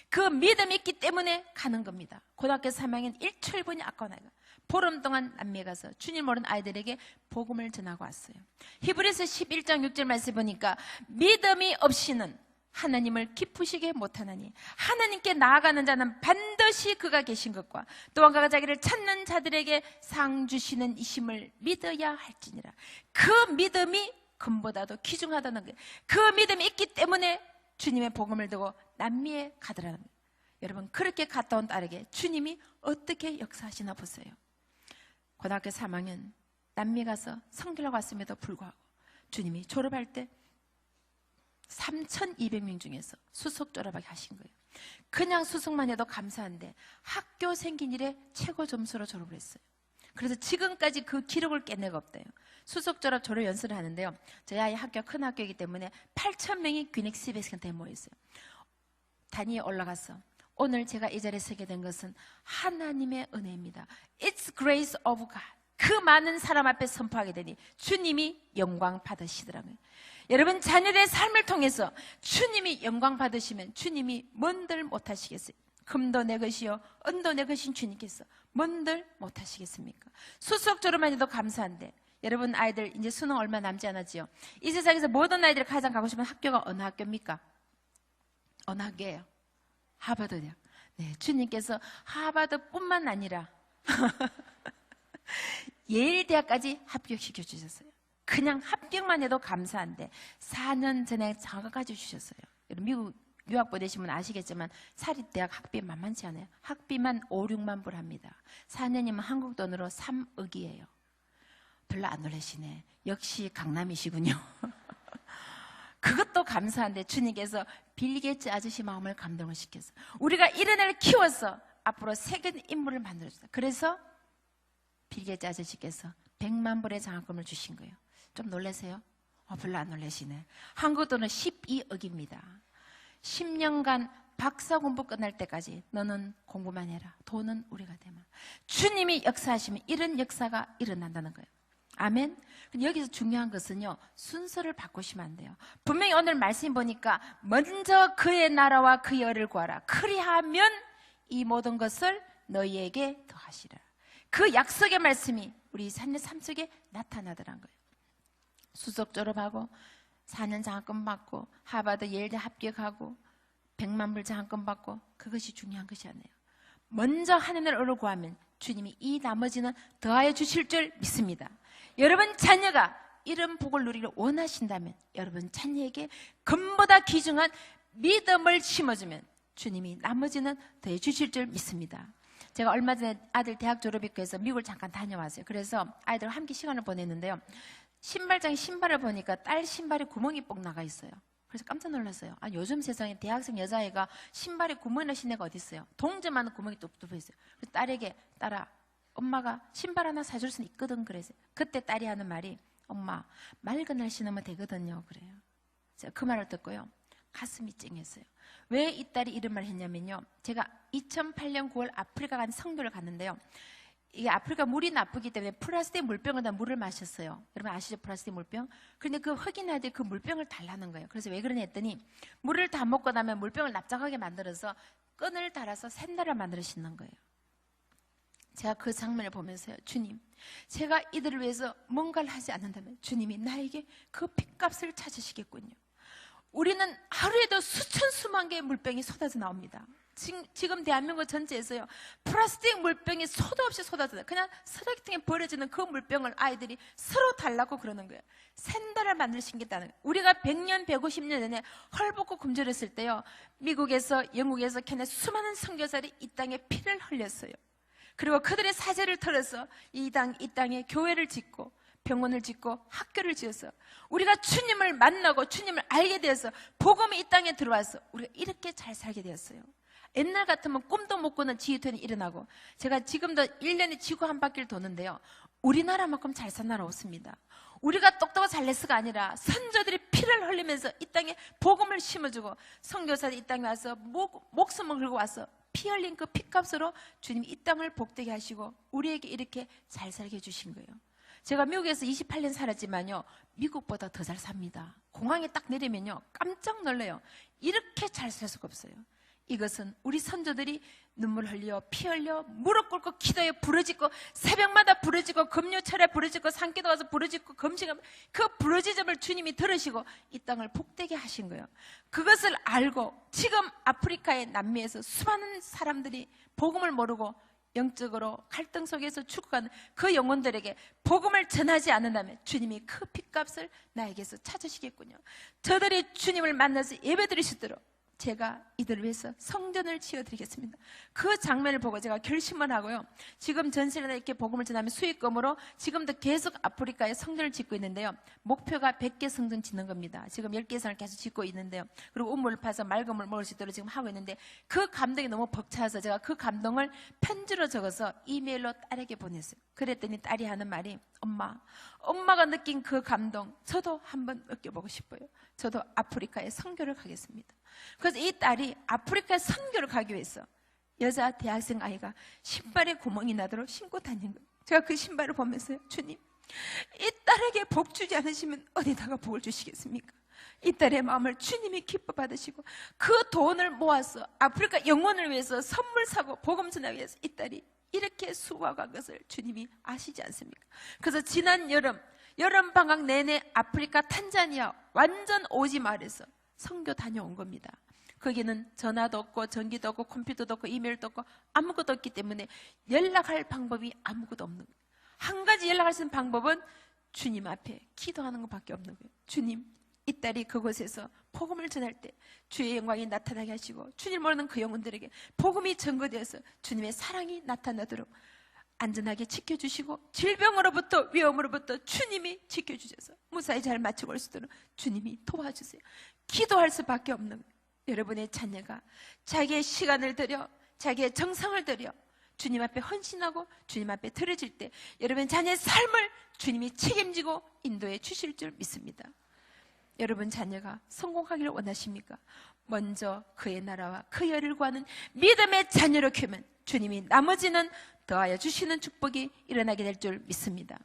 그 믿음이 있기 때문에 가는 겁니다. 고등학교 3학년 1초 1분이 아까운 아이가 보름 동안 남미에 가서 주님 모르는 아이들에게 복음을 전하고 왔어요. 히브리서 11장 6절 말씀 보니까 믿음이 없이는 하나님을 기쁘시게 못하나니 하나님께 나아가는 자는 반드시 그가 계신 것과 또한 그가 자기를 찾는 자들에게 상 주시는 이심을 믿어야 할지니라. 그 믿음이 금보다도 귀중하다는 거예요. 그 믿음이 있기 때문에 주님의 복음을 두고 남미에 가더라는 거예요. 여러분 그렇게 갔다 온 딸에게 주님이 어떻게 역사하시나 보세요. 고등학교 3학년 남미 가서 성교를 왔음에도 불구하고 주님이 졸업할 때 3,200명 중에서 수석 졸업하게 하신 거예요. 그냥 수석만 해도 감사한데 학교 생긴 일에 최고 점수로 졸업을 했어요. 그래서 지금까지 그 기록을 깰 애가 없대요. 수석 졸업 졸업 연수를 하는데요. 저희 아이 학교 큰 학교이기 때문에 8,000명이 귀닉스 베이스캠프에 모였어요. 단위에 올라가서 오늘 제가 이 자리에 서게 된 것은 하나님의 은혜입니다. It's grace of God. 그 많은 사람 앞에 선포하게 되니 주님이 영광 받으시더라고요. 여러분 자녀들의 삶을 통해서 주님이 영광 받으시면 주님이 뭔들 못하시겠어요? 금도 내 것이요 은도 내 것인 주님께서 뭔들 못하시겠습니까? 수석 졸업만 해도 감사한데 여러분 아이들 이제 수능 얼마 남지 않았지요? 이 세상에서 모든 아이들이 가장 가고 싶은 학교가 어느 학교입니까? 어느 학교예요? 하버드대요. 네, 주님께서 하버드뿐만 아니라 예일대학까지 합격시켜 주셨어요. 그냥 합격만 해도 감사한데 4년 전에 장학까지 주셨어요. 미국 유학 보내신 분 아시겠지만 사립대학 학비 만만치 않아요. 학비만 5, 6만 불 합니다. 4년이면 한국 돈으로 3억이에요. 별로 안 놀라시네. 역시 강남이시군요. 그것도 감사한데 주님께서 빌 게이츠 아저씨 마음을 감동을 시켜서 우리가 이런 애를 키워서 앞으로 세계 인물을 만들어주다. 그래서 빌 게이츠 아저씨께서 100만 불의 장학금을 주신 거예요. 좀 놀라세요? 별로 안 놀라시네. 한국 돈은 12억입니다. 10년간 박사 공부 끝날 때까지 너는 공부만 해라. 돈은 우리가 되면. 주님이 역사하시면 이런 역사가 일어난다는 거예요. 아멘. 여기서 중요한 것은요, 순서를 바꾸시면 안 돼요. 분명히 오늘 말씀 보니까 먼저 그의 나라와 그의 의를 구하라. 그리하면 이 모든 것을 너희에게 더하시라. 그 약속의 말씀이 우리 삶 속에 나타나더란 거예요. 수석 졸업하고 4년 장학금 받고 하버드 예일대 합격하고 100만 불 장학금 받고 그것이 중요한 것이 아니에요. 먼저 하나님의 의를 구하면 주님이 이 나머지는 더하여 주실 줄 믿습니다. 여러분 자녀가 이런 복을 누리기를 원하신다면 여러분 자녀에게 금보다 귀중한 믿음을 심어주면 주님이 나머지는 더해 주실 줄 믿습니다. 제가 얼마 전에 아들 대학 졸업했고 해서 미국을 잠깐 다녀왔어요. 그래서 아이들과 함께 시간을 보냈는데요. 신발장에 신발을 보니까 딸 신발에 구멍이 뻑 나가 있어요. 그래서 깜짝 놀랐어요. 요즘 세상에 대학생 여자애가 신발에 구멍이 나신 애가 어디 있어요? 동전만 구멍이 뚝뚝 있어요. 그래서 딸에게 딸아, 엄마가 신발 하나 사줄 수는 있거든. 그래서 그때 딸이 하는 말이 엄마 맑은 날 신으면 되거든요. 그래요. 제가 그 말을 듣고요. 가슴이 찡했어요. 왜 이 딸이 이런 말을 했냐면요. 제가 2008년 9월 아프리카 간 성교를 갔는데요. 이게 아프리카 물이 나쁘기 때문에 플라스틱 물병에다 물을 마셨어요. 여러분 아시죠? 플라스틱 물병? 그런데 그 흑인 아이들이 그 물병을 달라는 거예요. 그래서 왜 그러냐 했더니 물을 다 먹고 나면 물병을 납작하게 만들어서 끈을 달아서 샌들을 만들어 신는 거예요. 제가 그 장면을 보면서요. 주님, 제가 이들을 위해서 뭔가를 하지 않는다면 주님이 나에게 그 핏값을 찾으시겠군요. 우리는 하루에도 수천 수만 개의 물병이 쏟아져 나옵니다. 지금 대한민국 전체에서요, 플라스틱 물병이 소도 없이 쏟아져요. 그냥 쓰레기통에 버려지는 그 물병을 아이들이 서로 달라고 그러는 거예요. 샌들을 만들 수 있겠다는 거예요. 우리가 100년, 150년 전에 헐벗고 굶주렸을 때요, 미국에서, 영국에서 걔네 수많은 선교사들이 이 땅에 피를 흘렸어요. 그리고 그들의 사제를 털어서 이 땅에 교회를 짓고 병원을 짓고 학교를 지어서 우리가 주님을 만나고 주님을 알게 되어서 복음이 이 땅에 들어와서 우리가 이렇게 잘 살게 되었어요. 옛날 같으면 꿈도 못 꾸는 지휘통이 일어나고, 제가 지금도 1년에 지구 한 바퀴를 도는데요, 우리나라만큼 잘 산 나라 없습니다. 우리가 똑똑한 잘레스가 아니라 선조들이 피를 흘리면서 이 땅에 복음을 심어주고 선교사들이 이 땅에 와서 목숨을 걸고 와서 피 흘린 그 피값으로 주님이 이 땅을 복되게 하시고 우리에게 이렇게 잘 살게 해주신 거예요. 제가 미국에서 28년 살았지만요, 미국보다 더 잘 삽니다. 공항에 딱 내리면요, 깜짝 놀라요. 이렇게 잘 살 수가 없어요. 이것은 우리 선조들이 눈물 흘려 피 흘려 무릎 꿇고 기도에 부르짖고 새벽마다 부르짖고 금요철에 부르짖고 산기도 와서 부르짖고 금식하면 그 부르짖음을 주님이 들으시고 이 땅을 복되게 하신 거예요. 그것을 알고 지금 아프리카의 남미에서 수많은 사람들이 복음을 모르고 영적으로 갈등 속에서 죽어가는 그 영혼들에게 복음을 전하지 않는다면 주님이 그 핏값을 나에게서 찾으시겠군요. 저들이 주님을 만나서 예배드릴 수 있도록 제가 이들을 위해서 성전을 지어드리겠습니다. 그 장면을 보고 제가 결심을 하고요, 지금 전 세계에 이렇게 복음을 전하면 수익금으로 지금도 계속 아프리카에 성전을 짓고 있는데요, 목표가 100개 성전 짓는 겁니다. 지금 10개 성을 계속 짓고 있는데요, 그리고 우물을 파서 맑은 물 먹을 수 있도록 지금 하고 있는데, 그 감동이 너무 벅차서 제가 그 감동을 편지로 적어서 이메일로 딸에게 보냈어요. 그랬더니 딸이 하는 말이, 엄마가 느낀 그 감동 저도 한번 느껴보고 싶어요. 저도 아프리카에 선교를 가겠습니다. 그래서 이 딸이 아프리카에 선교를 가기 위해서 여자 대학생 아이가 신발에 구멍이 나도록 신고 다니는 거예요. 제가 그 신발을 보면서요, 주님, 이 딸에게 복 주지 않으시면 어디다가 복을 주시겠습니까? 이 딸의 마음을 주님이 기뻐 받으시고 그 돈을 모아서 아프리카 영혼을 위해서 선물 사고 복음 전하기 위해서 이 딸이 이렇게 수고한 것을 주님이 아시지 않습니까? 그래서 지난 여름 방학 내내 아프리카 탄자니아 완전 오지 마을에서 선교 다녀온 겁니다. 거기는 전화도 없고 전기도 없고 컴퓨터도 없고 이메일도 없고 아무것도 없기 때문에 연락할 방법이 아무것도 없는 거예요. 한 가지 연락할 수 있는 방법은 주님 앞에 기도하는 것밖에 없는 거예요. 주님, 이 딸이 그곳에서 복음을 전할 때 주의 영광이 나타나게 하시고 주님 모르는 그 영혼들에게 복음이 전거되어서 주님의 사랑이 나타나도록 안전하게 지켜주시고 질병으로부터 위험으로부터 주님이 지켜주셔서 무사히 잘 마치고 올 수 있도록 주님이 도와주세요. 기도할 수밖에 없는 거예요. 여러분의 자녀가 자기의 시간을 들여 자기의 정성을 들여 주님 앞에 헌신하고 주님 앞에 드려질 때 여러분 자녀의 삶을 주님이 책임지고 인도해 주실 줄 믿습니다. 여러분 자녀가 성공하기를 원하십니까? 먼저 그의 나라와 그 열을 구하는 믿음의 자녀로 키우면 주님이 나머지는 더하여 주시는 축복이 일어나게 될 줄 믿습니다.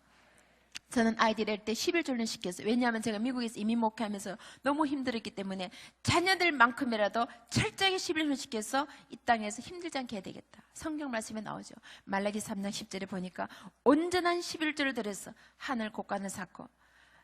저는 아이들 할 때 11조를 시켰어요. 왜냐하면 제가 미국에서 이민 목회하면서 너무 힘들었기 때문에 자녀들만큼이라도 철저하게 11조를 시켜서 이 땅에서 힘들지 않게 해야 되겠다. 성경 말씀에 나오죠. 말라기 3장 10절에 보니까 온전한 11조를 드려서 하늘 곳간을 쌓고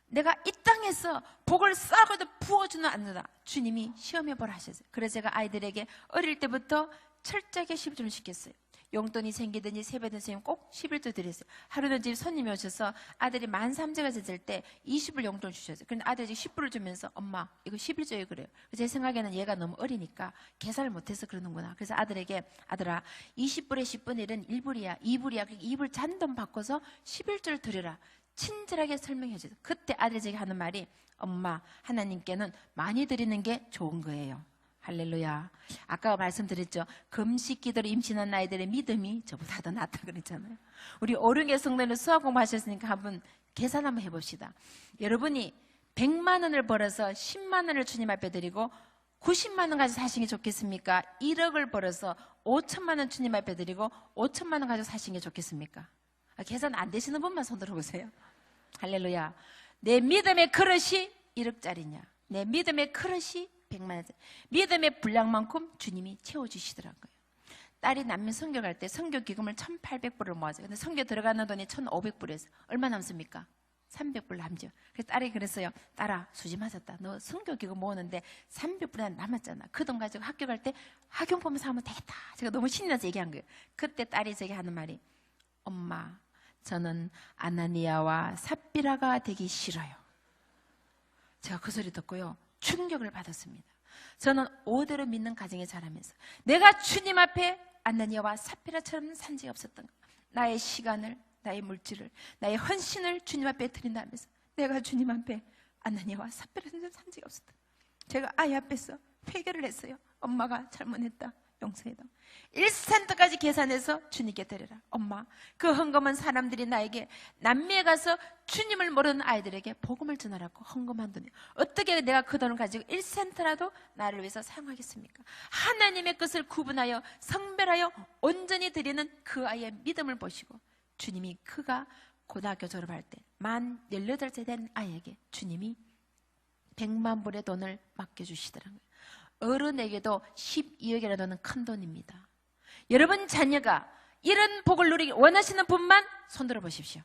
내가 이 땅에서 복을 쌓아도 부어주는 않는다. 주님이 시험해보라 하셨어요. 그래서 제가 아이들에게 어릴 때부터 철저하게 11조를 시켰어요. 용돈이 생기든지 세뱃돈 생기면 꼭 11조 드렸어요. 하루는 집 손님이 오셔서 아들이 만 3세가 됐을 때 20불 용돈 주셨어요. 그런데 아들이 10불을 주면서 엄마 이거 11조에 그래요. 제 생각에는 얘가 너무 어리니까 계산을 못해서 그러는구나. 그래서 아들에게 아들아 20불에 10분의 1은 1불이야 2불이야. 그러니까 2불 잔돈 바꿔서 11조를 드려라. 친절하게 설명해 주세요. 그때 아들이 제게 하는 말이 엄마 하나님께는 많이 드리는 게 좋은 거예요. 할렐루야. 아까 말씀드렸죠. 금식 기도로 임신한 아이들의 믿음이 저보다 더 낫다 그랬잖아요. 우리 오륜의 성도는 수학 공부하셨으니까 한번 계산 한번 해봅시다. 여러분이 100만 원을 벌어서 10만 원을 주님 앞에 드리고 90만 원 가지고 사시는 게 좋겠습니까? 1억을 벌어서 5천만 원 주님 앞에 드리고 5천만 원 가지고 사시는 게 좋겠습니까? 계산 안 되시는 분만 손 들어보세요. 할렐루야. 내 믿음의 그릇이 1억짜리냐? 내 믿음의 그릇이 100만 원짜리. 믿음의 분량만큼 주님이 채워주시더라고요. 딸이 남미 선교 갈 때 선교 기금을 1,800불을 모았어요. 근데 선교 들어가는 돈이 1,500불이었어요. 얼마 남습니까? 300불 남죠. 그래서 딸이 그랬어요. 딸아, 수지 맞았다. 너 선교 기금 모으는데 300불이 남았잖아. 그 돈 가지고 학교 갈 때 학용품 사면 되겠다. 제가 너무 신이 나서 얘기한 거예요. 그때 딸이 제게 하는 말이 엄마, 저는 아나니아와 삽비라가 되기 싫어요. 제가 그 소리 듣고요. 충격을 받았습니다. 저는 오대로 믿는 가정에 자라면서 내가 주님 앞에 아나니아와 삽비라처럼 산 적이 없었던 것. 나의 시간을, 나의 물질을, 나의 헌신을 주님 앞에 드린다면서 내가 주님 앞에 아나니아와 삽비라처럼 산 적이 없었다. 제가 아이 앞에서 회개를 했어요. 엄마가 잘못했다. 용서해다. 1센트까지 계산해서 주님께 드려라. 엄마, 그 헌금은 사람들이 나에게 남미에 가서 주님을 모르는 아이들에게 복음을 전하라고 헌금한 돈이에요. 어떻게 내가 그 돈을 가지고 1센트라도 나를 위해서 사용하겠습니까? 하나님의 것을 구분하여 성별하여 온전히 드리는 그 아이의 믿음을 보시고 주님이 그가 고등학교 졸업할 때 만 18세 된 아이에게 주님이 100만 불의 돈을 맡겨주시더라고요. 어른에게도 12억이라는 큰 돈입니다. 여러분 자녀가 이런 복을 누리기 원하시는 분만 손들어 보십시오.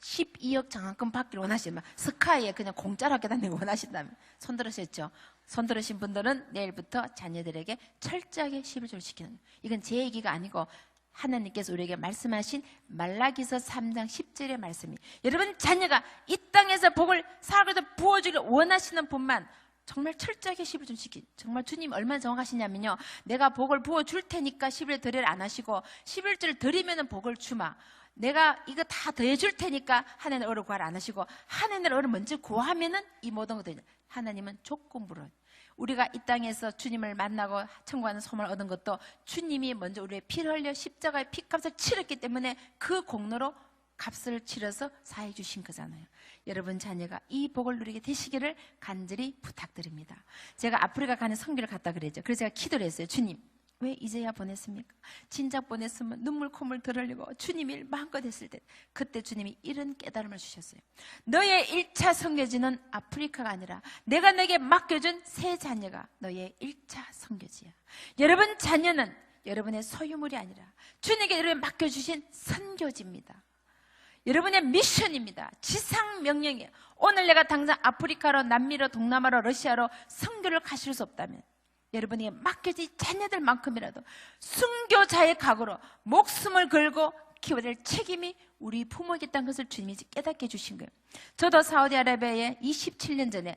12억 장학금 받기를 원하시면 스카이에 그냥 공짜로 학교 다니고 원하신다면 손들으셨죠? 손들으신 분들은 내일부터 자녀들에게 철저하게 11조를 시키는 거예요. 이건 제 얘기가 아니고 하나님께서 우리에게 말씀하신 말라기서 3장 10절의 말씀이 여러분 자녀가 이 땅에서 복을 살아서 부어주기를 원하시는 분만 정말 철저하게 11조 시키. 정말 주님 얼마나 정확하시냐면요. 내가 복을 부어줄 테니까 11조 드리를 안 하시고 11조를 드리면 복을 주마. 내가 이거 다 더해줄 테니까 하나님의 얼을 구하라 안 하시고 하나님의 얼을 먼저 구하면은 이 모든 것들 하나님은 조건부로 우리가 이 땅에서 주님을 만나고 천국하는 소망을 얻은 것도 주님이 먼저 우리의 피를 흘려 십자가의 피값을 치렀기 때문에 그 공로로 값을 치러서 사해 주신 거잖아요. 여러분 자녀가 이 복을 누리게 되시기를 간절히 부탁드립니다. 제가 아프리카 가는 선교를 갔다 그랬죠. 그래서 제가 기도를 했어요. 주님, 왜 이제야 보냈습니까? 진작 보냈으면 눈물 콧물 덜 흘리고 주님이 일 마음껏 했을 때 그때 주님이 이런 깨달음을 주셨어요. 너의 1차 선교지는 아프리카가 아니라 내가 너에게 맡겨준 새 자녀가 너의 1차 선교지야. 여러분 자녀는 여러분의 소유물이 아니라 주님께 여러분이 맡겨주신 선교지입니다. 여러분의 미션입니다. 지상 명령이에요. 오늘 내가 당장 아프리카로, 남미로, 동남아로, 러시아로 선교를 가실 수 없다면 여러분에게 맡겨진 자녀들만큼이라도 순교자의 각오로 목숨을 걸고 키워야 될 책임이 우리 부모에게 있다는 것을 주님이 깨닫게 해주신 거예요. 저도 사우디아라비아에 27년 전에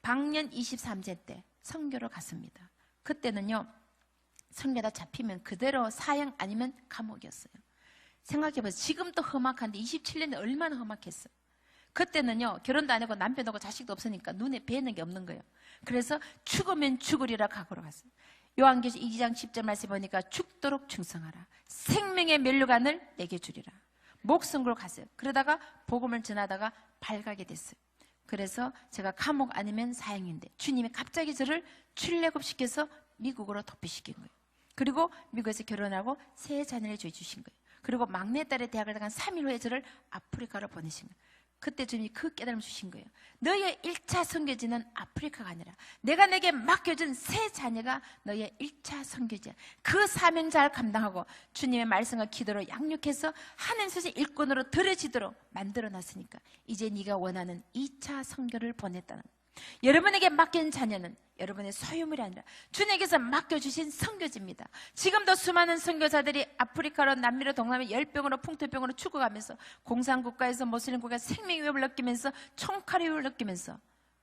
방년 23세 때 선교를 갔습니다. 그때는요, 선교다 잡히면 그대로 사형 아니면 감옥이었어요. 생각해보세요. 지금도 험악한데 27년에 얼마나 험악했어요. 그때는요, 결혼도 안 하고 남편도 없고 자식도 없으니까 눈에 뵈는 게 없는 거예요. 그래서 죽으면 죽으리라 각오로 갔어요. 요한계시록 2장 10절 말씀 보니까 죽도록 충성하라. 생명의 면류관을 내게 주리라. 목숨 걸고 갔어요. 그러다가 복음을 전하다가 발가게 됐어요. 그래서 제가 감옥 아니면 사형인데 주님이 갑자기 저를 출래굽시켜서 미국으로 도피시킨 거예요. 그리고 미국에서 결혼하고 세 자녀를 주신 거예요. 그리고 막내딸의 대학을 나간 3일 후에 저를 아프리카로 보내신 거예요. 그때 주님이 그 깨달음을 주신 거예요. 너의 1차 선교지는 아프리카가 아니라 내가 내게 맡겨준 세 자녀가 너의 1차 선교지야. 그 사명 잘 감당하고 주님의 말씀과 기도로 양육해서 하나님 소식 일꾼으로 들어지도록 만들어놨으니까 이제 네가 원하는 2차 선교를 보냈다는 거예요. 여러분에게 맡긴 자녀는 여러분의 소유물이 아니라 주님께서 맡겨주신 선교지입니다. 지금도 수많은 선교사들이 아프리카로, 남미로, 동남아 열병으로, 풍토병으로 죽어가면서 공산국가에서 모슬림 국가에서 생명의 위협을 느끼면서 총칼의 위협을 느끼면서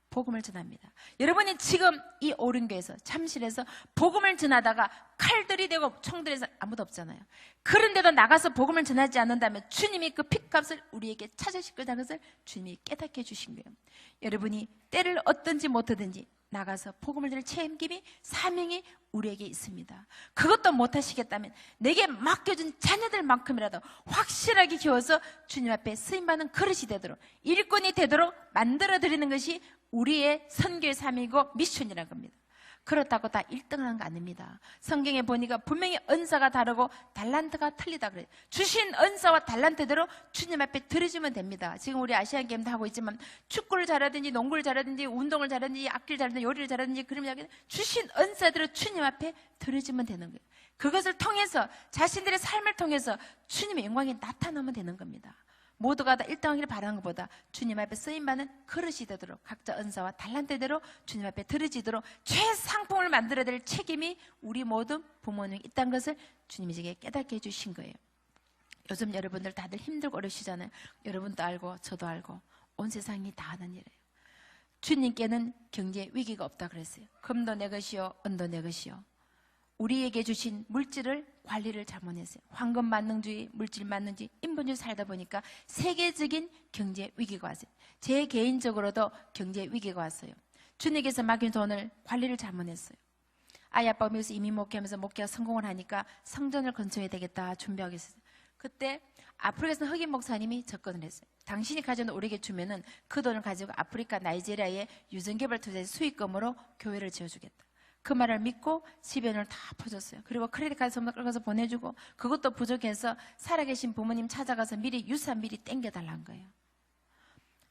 복음을 전합니다. 여러분이 지금 이 오륜교에서 잠실에서 복음을 전하다가 칼들이 되고 총들이 돼서 아무도 없잖아요. 그런데도 나가서 복음을 전하지 않는다면 주님이 그 핏값을 우리에게 찾으실 거라는 것을 주님이 깨닫게 해주신 거예요. 여러분이 때를 얻든지 못하든지 나가서 복음을 전할 책임이, 사명이 우리에게 있습니다. 그것도 못하시겠다면 내게 맡겨준 자녀들만큼이라도 확실하게 키워서 주님 앞에 쓰임받는 그릇이 되도록, 일꾼이 되도록 만들어드리는 것이 우리의 선교의 사명이고 미션이라는 겁니다. 그렇다고 다 1등하는 거 아닙니다. 성경에 보니까 분명히 은사가 다르고 달란트가 틀리다 그래요. 주신 은사와 달란트대로 주님 앞에 드려주면 됩니다. 지금 우리 아시안게임도 하고 있지만 축구를 잘하든지 농구를 잘하든지 운동을 잘하든지 악기를 잘하든지 요리를 잘하든지 그림 잘하든지 주신 은사대로 주님 앞에 드려주면 되는 거예요. 그것을 통해서 자신들의 삶을 통해서 주님의 영광이 나타나면 되는 겁니다. 모두가 다 1등하기를 바라는 것보다 주님 앞에 쓰임받는 그릇이 되도록 각자 은사와 달란트대로 주님 앞에 드려지도록 최상품을 만들어야 될 책임이 우리 모든 부모님이 있다는 것을 주님이 제게 깨닫게 해주신 거예요. 요즘 여러분들 다들 힘들고 어려우시잖아요. 여러분도 알고 저도 알고 온 세상이 다 아는 일이에요. 주님께는 경제 위기가 없다 그랬어요. 금도 내 것이요 은도 내 것이요. 우리에게 주신 물질을 관리를 잘못했어요. 황금 만능주의, 물질 만능주의, 인본주의 살다 보니까 세계적인 경제 위기가 왔어요. 제 개인적으로도 경제 위기가 왔어요. 주님께서 맡긴 돈을 관리를 잘못했어요. 아이 아빠가 미국에서 이민 목회하면서 목회가 성공을 하니까 성전을 건축해야 되겠다 준비하고 있었어요. 그때 아프리카에서 흑인 목사님이 접근을 했어요. 당신이 가져온 우리에게 주면은 그 돈을 가지고 아프리카 나이지리아의 유전개발 투자의 수익금으로 교회를 지어주겠다. 그 말을 믿고 10연을 다 퍼줬어요. 그리고 크레딧카드 선물 끌어서 보내주고 그것도 부족해서 살아계신 부모님 찾아가서 미리 유산 미리 땡겨달라는 거예요.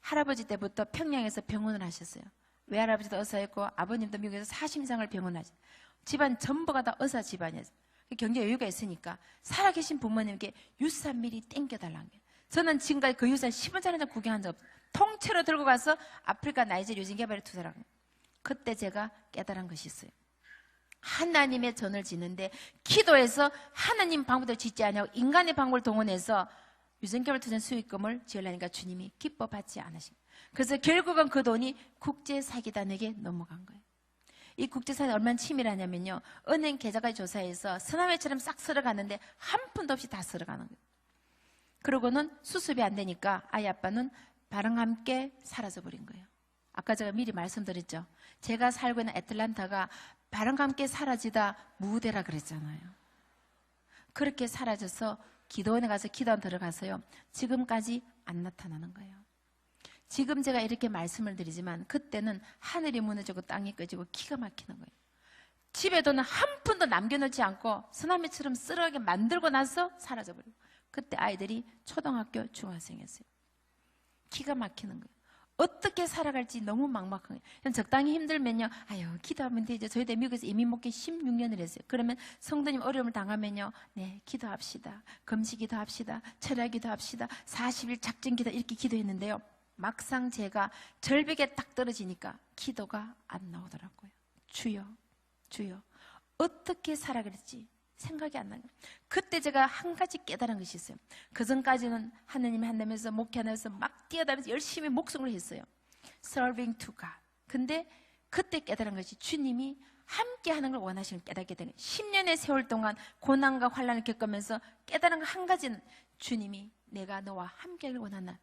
할아버지 때부터 평양에서 병원을 하셨어요. 외할아버지도 의사였고 아버님도 미국에서 40 이상을 병원하셨어요. 집안 전부가 다 의사 집안이었어요. 경제 여유가 있으니까 살아계신 부모님께 유산 미리 땡겨달라는 거예요. 저는 지금까지 그 유산 10원짜리 구경한 적 없어요. 통째로 들고 가서 아프리카 나이지리아 유전개발에 투자를 한 거예요. 그때 제가 깨달은 것이 있어요. 하나님의 전을 짓는데 기도해서 하나님 방법대로 짓지 않냐고 인간의 방법을 동원해서 유전개발 투자 수익금을 지으려니까 주님이 기뻐 받지 않으신 거예요. 그래서 결국은 그 돈이 국제사기단에게 넘어간 거예요. 이 국제사기단이 얼마나 치밀하냐면요, 은행 계좌까지 조사해서 서남회처럼 싹 쓸어가는데 한 푼도 없이 다 쓸어가는 거예요. 그러고는 수습이 안 되니까 아이 아빠는 바람과 함께 사라져버린 거예요. 아까 제가 미리 말씀드렸죠. 제가 살고 있는 애틀란타가 바람과 함께 사라지다 무대라 그랬잖아요. 그렇게 사라져서 기도원에 가서 기도원 들어가서요, 지금까지 안 나타나는 거예요. 지금 제가 이렇게 말씀을 드리지만 그때는 하늘이 무너지고 땅이 꺼지고 기가 막히는 거예요. 집에 돈은 한 푼도 남겨놓지 않고 쓰나미처럼 쓰러게 만들고 나서 사라져버려요. 그때 아이들이 초등학교 중학생이었어요. 기가 막히는 거예요. 어떻게 살아갈지 너무 막막한 거예요. 적당히 힘들면요, 아유, 기도하면 되죠. 저희도 미국에서 이민 목회 16년을 했어요. 그러면 성도님 어려움을 당하면요, 네, 기도합시다. 금식 기도합시다. 철야 기도합시다. 40일 작전 기도, 이렇게 기도했는데요. 막상 제가 절벽에 딱 떨어지니까 기도가 안 나오더라고요. 주여, 주여, 어떻게 살아갈지 생각이 안 나요. 그때 제가 한 가지 깨달은 것이 있어요. 그 전까지는 하나님이 한다면서 목회하면서 막 뛰어다니면서 열심히 목숨을 했어요. Serving to God. 근데 그때 깨달은 것이 주님이 함께 하는 걸 원하시는 깨닫게 되는 10년의 세월 동안 고난과 환난을 겪으면서 깨달은 거 한 가지는 주님이 내가 너와 함께 하길 원하나.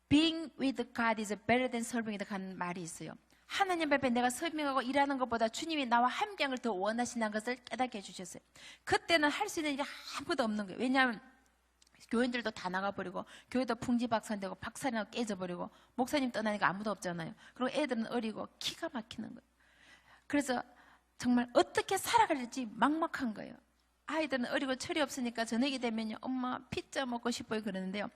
Being with God is better than serving with God 하는 말이 있어요. 하나님 앞에 내가 설명하고 일하는 것보다 주님이 나와 함께하는 걸 더 원하신다는 것을 깨닫게 해주셨어요. 그때는 할 수 있는 일이 아무도 없는 거예요. 왜냐하면 교인들도 다 나가버리고 교회도 풍지박산되고 박살나고 깨져버리고 목사님 떠나니까 아무도 없잖아요. 그리고 애들은 어리고 기가 막히는 거예요. 그래서 정말 어떻게 살아갈지 막막한 거예요. 아이들은 어리고 철이 없으니까 저녁이 되면요, 엄마 피자 먹고 싶어요 그러는데요,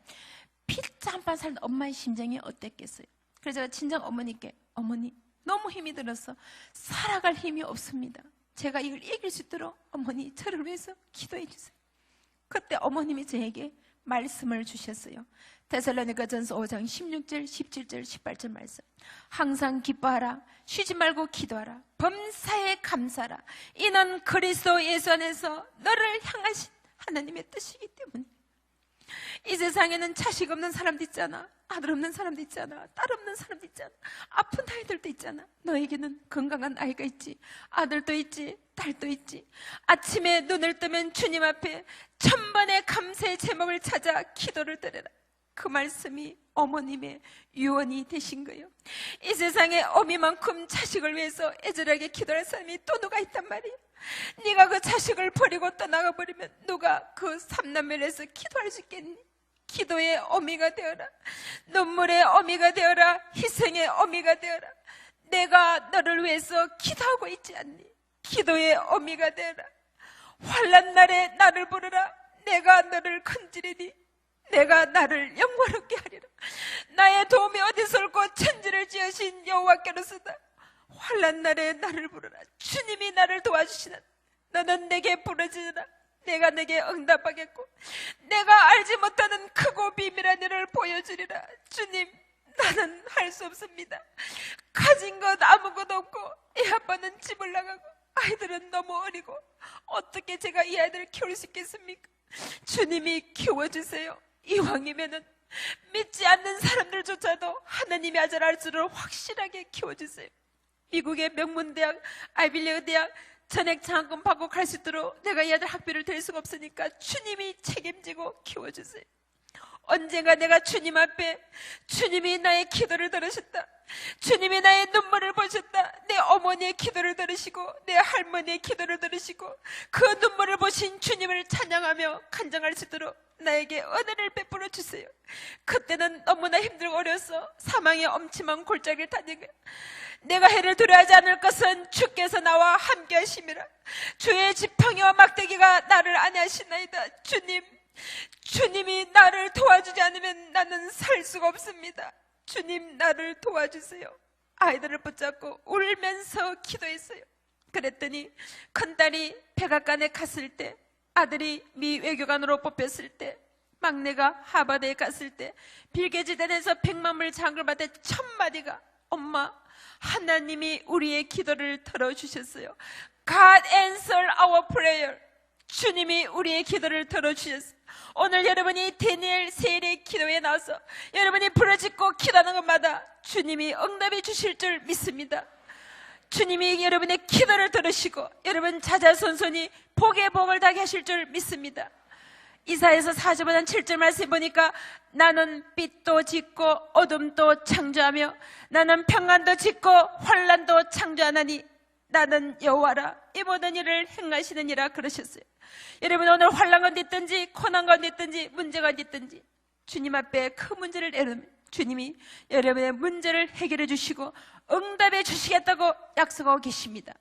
피자 한 판 사는 엄마의 심정이 어땠겠어요? 그래서 제가 친정 어머니께, 어머니 너무 힘이 들어서 살아갈 힘이 없습니다. 제가 이걸 이길 수 있도록 어머니 저를 위해서 기도해 주세요. 그때 어머님이 저에게 말씀을 주셨어요. 데살로니가전서 5장 16절, 17절, 18절 말씀. 항상 기뻐하라. 쉬지 말고 기도하라. 범사에 감사하라. 이는 그리스도 예수 안에서 너를 향하신 하나님의 뜻이기 때문에. 이 세상에는 자식 없는 사람도 있잖아. 아들 없는 사람도 있잖아. 딸 없는 사람도 있잖아. 아픈 아이들도 있잖아. 너에게는 건강한 아이가 있지. 아들도 있지. 딸도 있지. 아침에 눈을 뜨면 주님 앞에 1000번의 감사의 제목을 찾아 기도를 드려라. 그 말씀이 어머님의 유언이 되신 거예요. 이 세상에 어미만큼 자식을 위해서 애절하게 기도할 사람이 또 누가 있단 말이에요. 네가 그 자식을 버리고 떠나가 버리면 누가 그 삼남매를 해서 기도할 수 있겠니? 기도의 어미가 되어라. 눈물의 어미가 되어라. 희생의 어미가 되어라. 내가 너를 위해서 기도하고 있지 않니? 기도의 어미가 되어라. 환난 날에 나를 부르라. 내가 너를 건지리니 내가 나를 영광롭게 하리라. 나의 도움이 어디서 올고 천지를 지으신 여호와께로서다. 환난 날에 나를 부르라. 주님이 나를 도와주시는 너는 내게 부르짖으라. 내가 내게 응답하겠고 내가 알지 못하는 크고 비밀한 일을 보여주리라. 주님, 나는 할 수 없습니다. 가진 것 아무것도 없고 애 아빠는 집을 나가고 아이들은 너무 어리고 어떻게 제가 이 아이들을 키울 수 있겠습니까? 주님이 키워주세요. 이왕이면은 믿지 않는 사람들조차도 하나님이 아들 알수록 확실하게 키워주세요. 미국의 명문대학, 아이빌리그 대학 전액 장학금 받고 갈 수 있도록 내가 이 아들 학비를 댈 수가 없으니까 주님이 책임지고 키워주세요. 언젠가 내가 주님 앞에 주님이 나의 기도를 들으셨다. 주님이 나의 눈물을 보셨다. 내 어머니의 기도를 들으시고 내 할머니의 기도를 들으시고 그 눈물을 보신 주님을 찬양하며 간증할 수 있도록 나에게 은혜를 베풀어 주세요. 그때는 너무나 힘들고 어려서 사망의 엄침한 골짜기를 다니고 내가 해를 두려워하지 않을 것은 주께서 나와 함께 하심이라. 주의 지팡이와 막대기가 나를 안위하시나이다. 주님이 나를 도와주지 않으면 나는 살 수가 없습니다. 주님, 나를 도와주세요. 아이들을 붙잡고 울면서 기도했어요. 그랬더니 큰딸이 백악관에 갔을 때, 아들이 미 외교관으로 뽑혔을 때, 막내가 하버드에 갔을 때 빌게지단에서 100만 장을 받을 첫 마디가 엄마, 하나님이 우리의 기도를 들어주셨어요. God answered our prayer. 주님이 우리의 기도를 들어주셨어요. 오늘 여러분이 데니엘 세일의 기도에 나와서 여러분이 부르짖고 기도하는 것마다 주님이 응답해 주실 줄 믿습니다. 주님이 여러분의 기도를 들으시고 여러분 자자손손이 복의 복을 다게 하실 줄 믿습니다. 이사야서 45장 7절 말씀 보니까 나는 빛도 짓고 어둠도 창조하며 나는 평안도 짓고 환난도 창조하나니 나는 여호와라. 이 모든 일을 행하시느니라 그러셨어요. 여러분 오늘 환난 가운데 있든지 고난 가운데 있든지 문제가 어디 있든지 주님 앞에 그 문제를 내놓으면 주님이 여러분의 문제를 해결해 주시고 응답해 주시겠다고 약속하고 계십니다.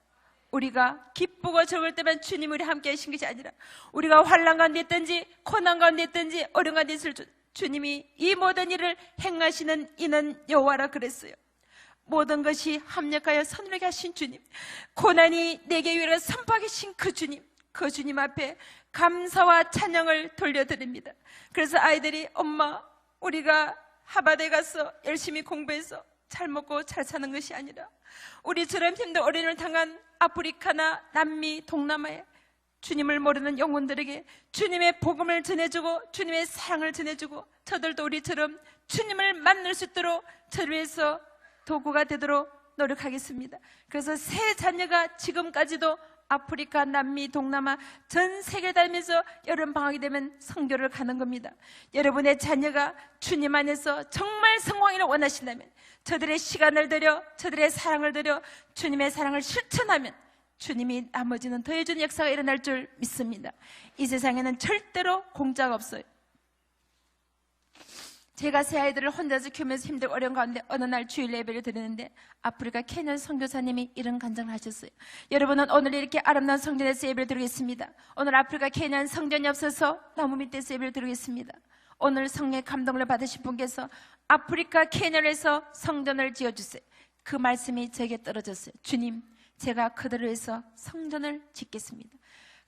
우리가 기쁘고 적을 때만 주님 우리 함께 하신 것이 아니라 우리가 환난 가운데 있든지 고난 가운데 있든지 어려운 가운데 있을 주님이 이 모든 일을 행하시는 이는 여호와라 그랬어요. 모든 것이 합력하여 선하게 하신 주님, 고난이 내게 위로 선포하게 하신 그 주님 앞에 감사와 찬양을 돌려드립니다. 그래서 아이들이 엄마, 우리가 하버드에 가서 열심히 공부해서 잘 먹고 잘 사는 것이 아니라 우리처럼 힘든 어려움을 당한 아프리카나 남미, 동남아에 주님을 모르는 영혼들에게 주님의 복음을 전해주고 주님의 사랑을 전해주고 저들도 우리처럼 주님을 만날 수 있도록 저를 위해서 도구가 되도록 노력하겠습니다. 그래서 세 자녀가 지금까지도 아프리카, 남미, 동남아 전 세계 다니면서 여름 방학이 되면 선교를 가는 겁니다. 여러분의 자녀가 주님 안에서 정말 성공하기를 원하신다면 저들의 시간을 들여 저들의 사랑을 들여 주님의 사랑을 실천하면 주님이 나머지는 더해주는 역사가 일어날 줄 믿습니다. 이 세상에는 절대로 공짜가 없어요. 제가 세 아이들을 혼자서 키우면서 힘들고 어려운 가운데 어느 날 주일 예배를 드리는데 아프리카 케냐 선교사님이 이런 간증을 하셨어요. 여러분은 오늘 이렇게 아름다운 성전에서 예배를 드리겠습니다. 오늘 아프리카 케냐 성전이 없어서 나무 밑에서 예배를 드리겠습니다. 오늘 성령의 감동을 받으신 분께서 아프리카 케냐에서 성전을 지어주세요. 그 말씀이 제게 떨어졌어요. 주님, 제가 그들을 위해서 성전을 짓겠습니다.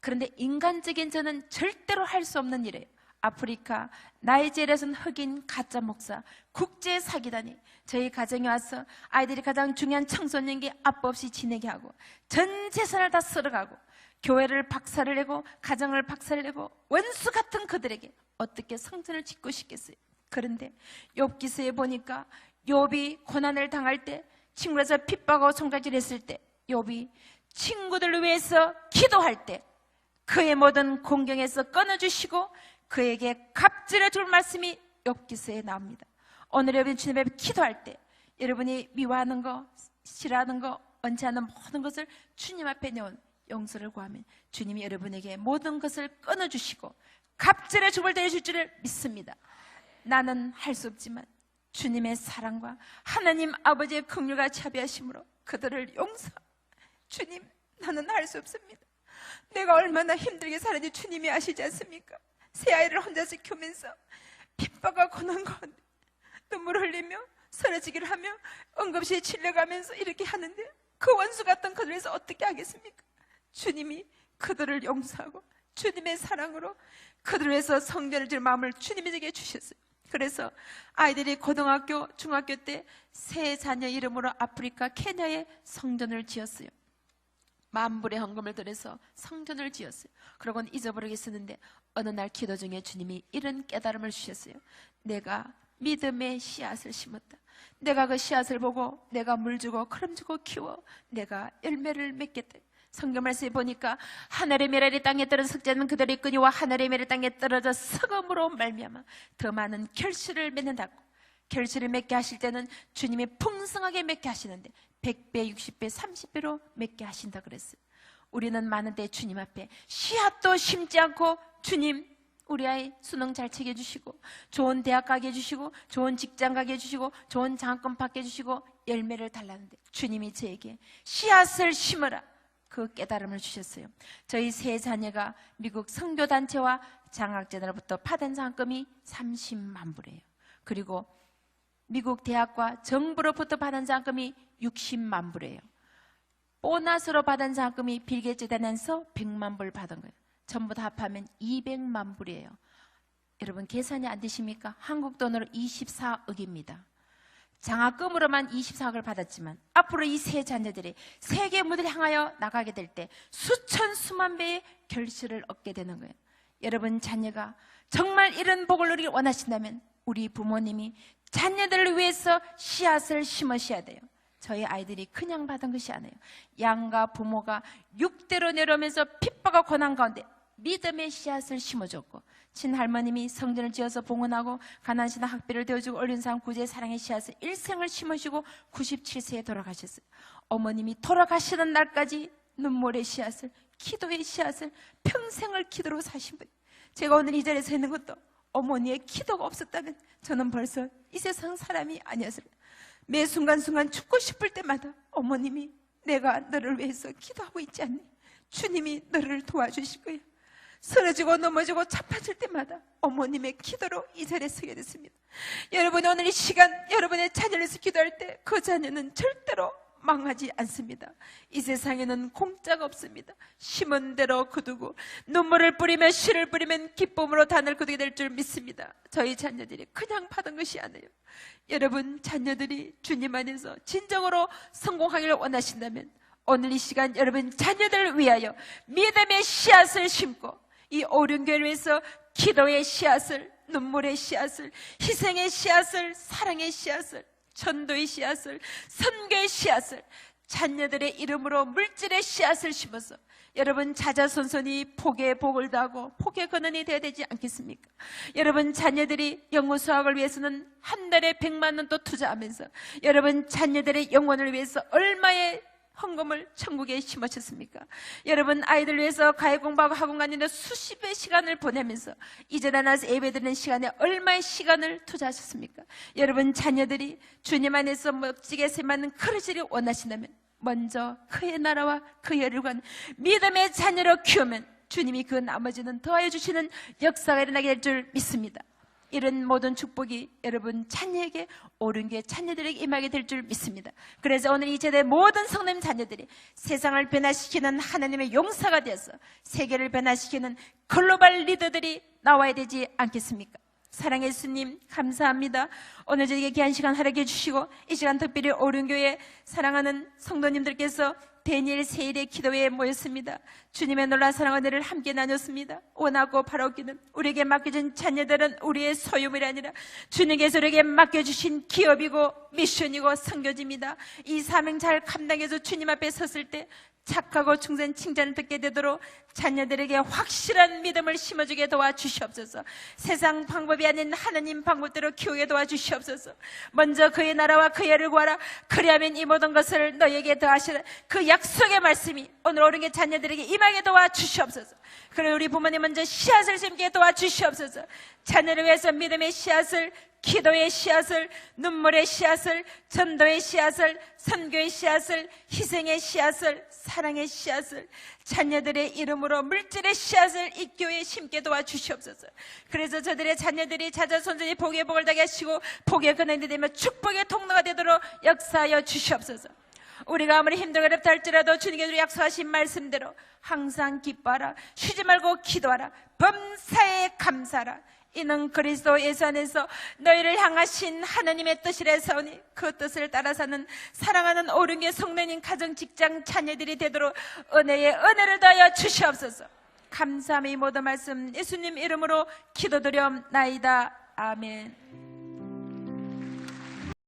그런데 인간적인 저는 절대로 할 수 없는 일이에요. 아프리카 나이지리아에서는 흑인 가짜 목사 국제 사기단이 저희 가정에 와서 아이들이 가장 중요한 청소년기 아빠 없이 지내게 하고 전 재산을 다 쓸어가고 교회를 박살을 내고 가정을 박살을 내고 원수 같은 그들에게 어떻게 성전을 짓고 싶겠어요. 그런데 욥기서에 보니까 욥이 고난을 당할 때 친구에서 핍박하고 총각질 했을 때 욥이 친구들을 위해서 기도할 때 그의 모든 공경에서 끊어주시고 그에게 값지어 줄 말씀이 욥기서에 나옵니다. 오늘 여러분 주님 앞에 기도할 때 여러분이 미워하는 거, 싫어하는 거, 원치 않는 모든 것을 주님 앞에 내온 용서를 구하면 주님이 여러분에게 모든 것을 끊어주시고 값지어 죽을 대해줄 줄을 믿습니다. 나는 할 수 없지만 주님의 사랑과 하나님 아버지의 긍휼과 자비하심으로 그들을 용서. 주님, 나는 할 수 없습니다. 내가 얼마나 힘들게 살았는지 주님이 아시지 않습니까? 새 아이를 혼자서 키우면서 핍박과 고난 가운데 눈물 흘리며 쓰러지기를 하며 응급실에 실려가면서 이렇게 하는데 그 원수 같은 그들을 위해서 어떻게 하겠습니까? 주님이 그들을 용서하고 주님의 사랑으로 그들을 위해서 성전을 질 마음을 주님이 제게 주셨어요. 그래서 아이들이 고등학교, 중학교 때 세 자녀 이름으로 아프리카 케냐에 성전을 지었어요. 만불의 헌금을 들여서 성전을 지었어요. 그러고는 잊어버리겠었는데 어느 날 기도 중에 주님이 이런 깨달음을 주셨어요. 내가 믿음의 씨앗을 심었다. 내가 그 씨앗을 보고 내가 물 주고 거름 주고 키워 내가 열매를 맺겠다. 성경 말씀에 보니까 하늘의 메랄이 땅에 떨어져 썩지 않는 그들의 끈이와 하늘의 메랄이 땅에 떨어져 썩음으로 말미암아 더 많은 결실을 맺는다고. 결실을 맺게 하실 때는 주님이 풍성하게 맺게 하시는데 100배, 60배, 30배로 맺게 하신다 그랬어요. 우리는 많은데 주님 앞에 씨앗도 심지 않고 주님 우리 아이 수능 잘 치게 해주시고 좋은 대학 가게 해주시고 좋은 직장 가게 해주시고 좋은 장학금 받게 해주시고 열매를 달라는데 주님이 저에게 씨앗을 심으라 그 깨달음을 주셨어요. 저희 세 자녀가 미국 선교단체와 장학재단으로부터 받은 장학금이 30만 불이에요. 그리고 미국 대학과 정부로부터 받은 장학금이 60만 불이에요. 보너스로 받은 장학금이 빌 재단에서 100만 불 받은 거예요. 전부 다 합하면 200만 불이에요. 여러분 계산이 안 되십니까? 한국 돈으로 24억입니다. 장학금으로만 24억을 받았지만 앞으로 이 세 자녀들이 세계 무대를 향하여 나가게 될 때 수천 수만 배의 결실을 얻게 되는 거예요. 여러분 자녀가 정말 이런 복을 누리길 원하신다면 우리 부모님이 자녀들을 위해서 씨앗을 심으셔야 돼요. 저희 아이들이 그냥 받은 것이 아니에요. 양가 부모가 6대로 내려오면서 핍박과 고난 가운데 믿음의 씨앗을 심어줬고 친할머님이 성전을 지어서 봉헌하고 가난신 학비를 되어주고 어린상 구제의 사랑의 씨앗을 일생을 심으시고 97세에 돌아가셨어요. 어머님이 돌아가시는 날까지 눈물의 씨앗을 기도의 씨앗을 평생을 기도로 사신 분. 제가 오늘 이 자리에 서 있는 것도 어머니의 기도가 없었다면 저는 벌써 이 세상 사람이 아니었을 거예요. 매 순간순간 죽고 싶을 때마다 어머님이 내가 너를 위해서 기도하고 있지 않니? 주님이 너를 도와주실 거야. 쓰러지고 넘어지고 자빠질 때마다 어머님의 기도로 이 자리에 서게 됐습니다. 여러분, 오늘 이 시간 여러분의 자녀를 위해서 기도할 때 그 자녀는 절대로 망하지 않습니다. 이 세상에는 공짜가 없습니다. 심은 대로 거두고 눈물을 뿌리며 씨를 뿌리면 기쁨으로 단을 거두게 될 줄 믿습니다. 저희 자녀들이 그냥 받은 것이 아니에요. 여러분 자녀들이 주님 안에서 진정으로 성공하기를 원하신다면 오늘 이 시간 여러분 자녀들을 위하여 믿음의 씨앗을 심고 이 오륜교회를 위해서 기도의 씨앗을, 눈물의 씨앗을, 희생의 씨앗을, 사랑의 씨앗을, 전도의 씨앗을, 선교의 씨앗을, 자녀들의 이름으로 물질의 씨앗을 심어서 여러분 자자손손이 복의 복을 더하고 복의 근원이 되어야 되지 않겠습니까? 여러분 자녀들이 영어 수학을 위해서는 한 달에 100만 원 또 투자하면서 여러분 자녀들의 영혼을 위해서 얼마의 헌금을 천국에 심으셨습니까? 여러분 아이들 위해서 가해 공부하고 학원 가는데 수십의 시간을 보내면서 이제 나서 예배드리는 시간에 얼마의 시간을 투자하셨습니까? 여러분 자녀들이 주님 안에서 멋지게 세맞는 그릇을 원하신다면 먼저 그의 나라와 그의 의를 구하는 믿음의 자녀로 키우면 주님이 그 나머지는 더하여 주시는 역사가 일어나게 될 줄 믿습니다. 이런 모든 축복이 여러분 자녀에게 오른교회 자녀들에게 임하게 될 줄 믿습니다. 그래서 오늘 이 세대 모든 성도님 자녀들이 세상을 변화시키는 하나님의 용사가 되어서 세계를 변화시키는 글로벌 리더들이 나와야 되지 않겠습니까? 사랑의 예수님 감사합니다. 오늘 저에게 귀한 시간 허락해 주시고 이 시간 특별히 오른교회 사랑하는 성도님들께서 데니엘 세일의 기도회에 모였습니다. 주님의 놀라운 사랑 은혜를 함께 나눴습니다. 원하고 바라옵기는 우리에게 맡겨진 자녀들은 우리의 소유물이 아니라 주님께서 우리에게 맡겨주신 기업이고 미션이고 선교지입니다. 이 사명 잘 감당해서 주님 앞에 섰을 때 착하고 충성된 칭찬을 듣게 되도록 자녀들에게 확실한 믿음을 심어주게 도와주시옵소서. 세상 방법이 아닌 하나님 방법대로 키우게 도와주시옵소서. 먼저 그의 나라와 그의 의를 구하라. 그리하면 이 모든 것을 너에게 더하시라. 그 약속의 말씀이 오늘 오른게 자녀들에게 임하게 도와주시옵소서. 그리고 우리 부모님 먼저 씨앗을 심게 도와주시옵소서. 자녀를 위해서 믿음의 씨앗을, 기도의 씨앗을, 눈물의 씨앗을, 전도의 씨앗을, 선교의 씨앗을, 희생의 씨앗을, 사랑의 씨앗을, 자녀들의 이름으로 물질의 씨앗을 이 교회에 심게 도와주시옵소서. 그래서 저들의 자녀들이 자자손손이 복의 복을 다게 하시고 복의 근원이 되며 축복의 통로가 되도록 역사하여 주시옵소서. 우리가 아무리 힘들고 어렵다 할지라도 주님께서 약속하신 말씀대로 항상 기뻐하라, 쉬지 말고 기도하라, 범사에 감사하라. 이는 그리스도 예수 안에서 너희를 향하신 하나님의 뜻이라 사오니 그 뜻을 따라 사는 사랑하는 오륜교회 성도님 가정 직장 자녀들이 되도록 은혜의 은혜를 더하여 주시옵소서. 감사함의 모든 말씀 예수님 이름으로 기도드려옵나이다. 아멘.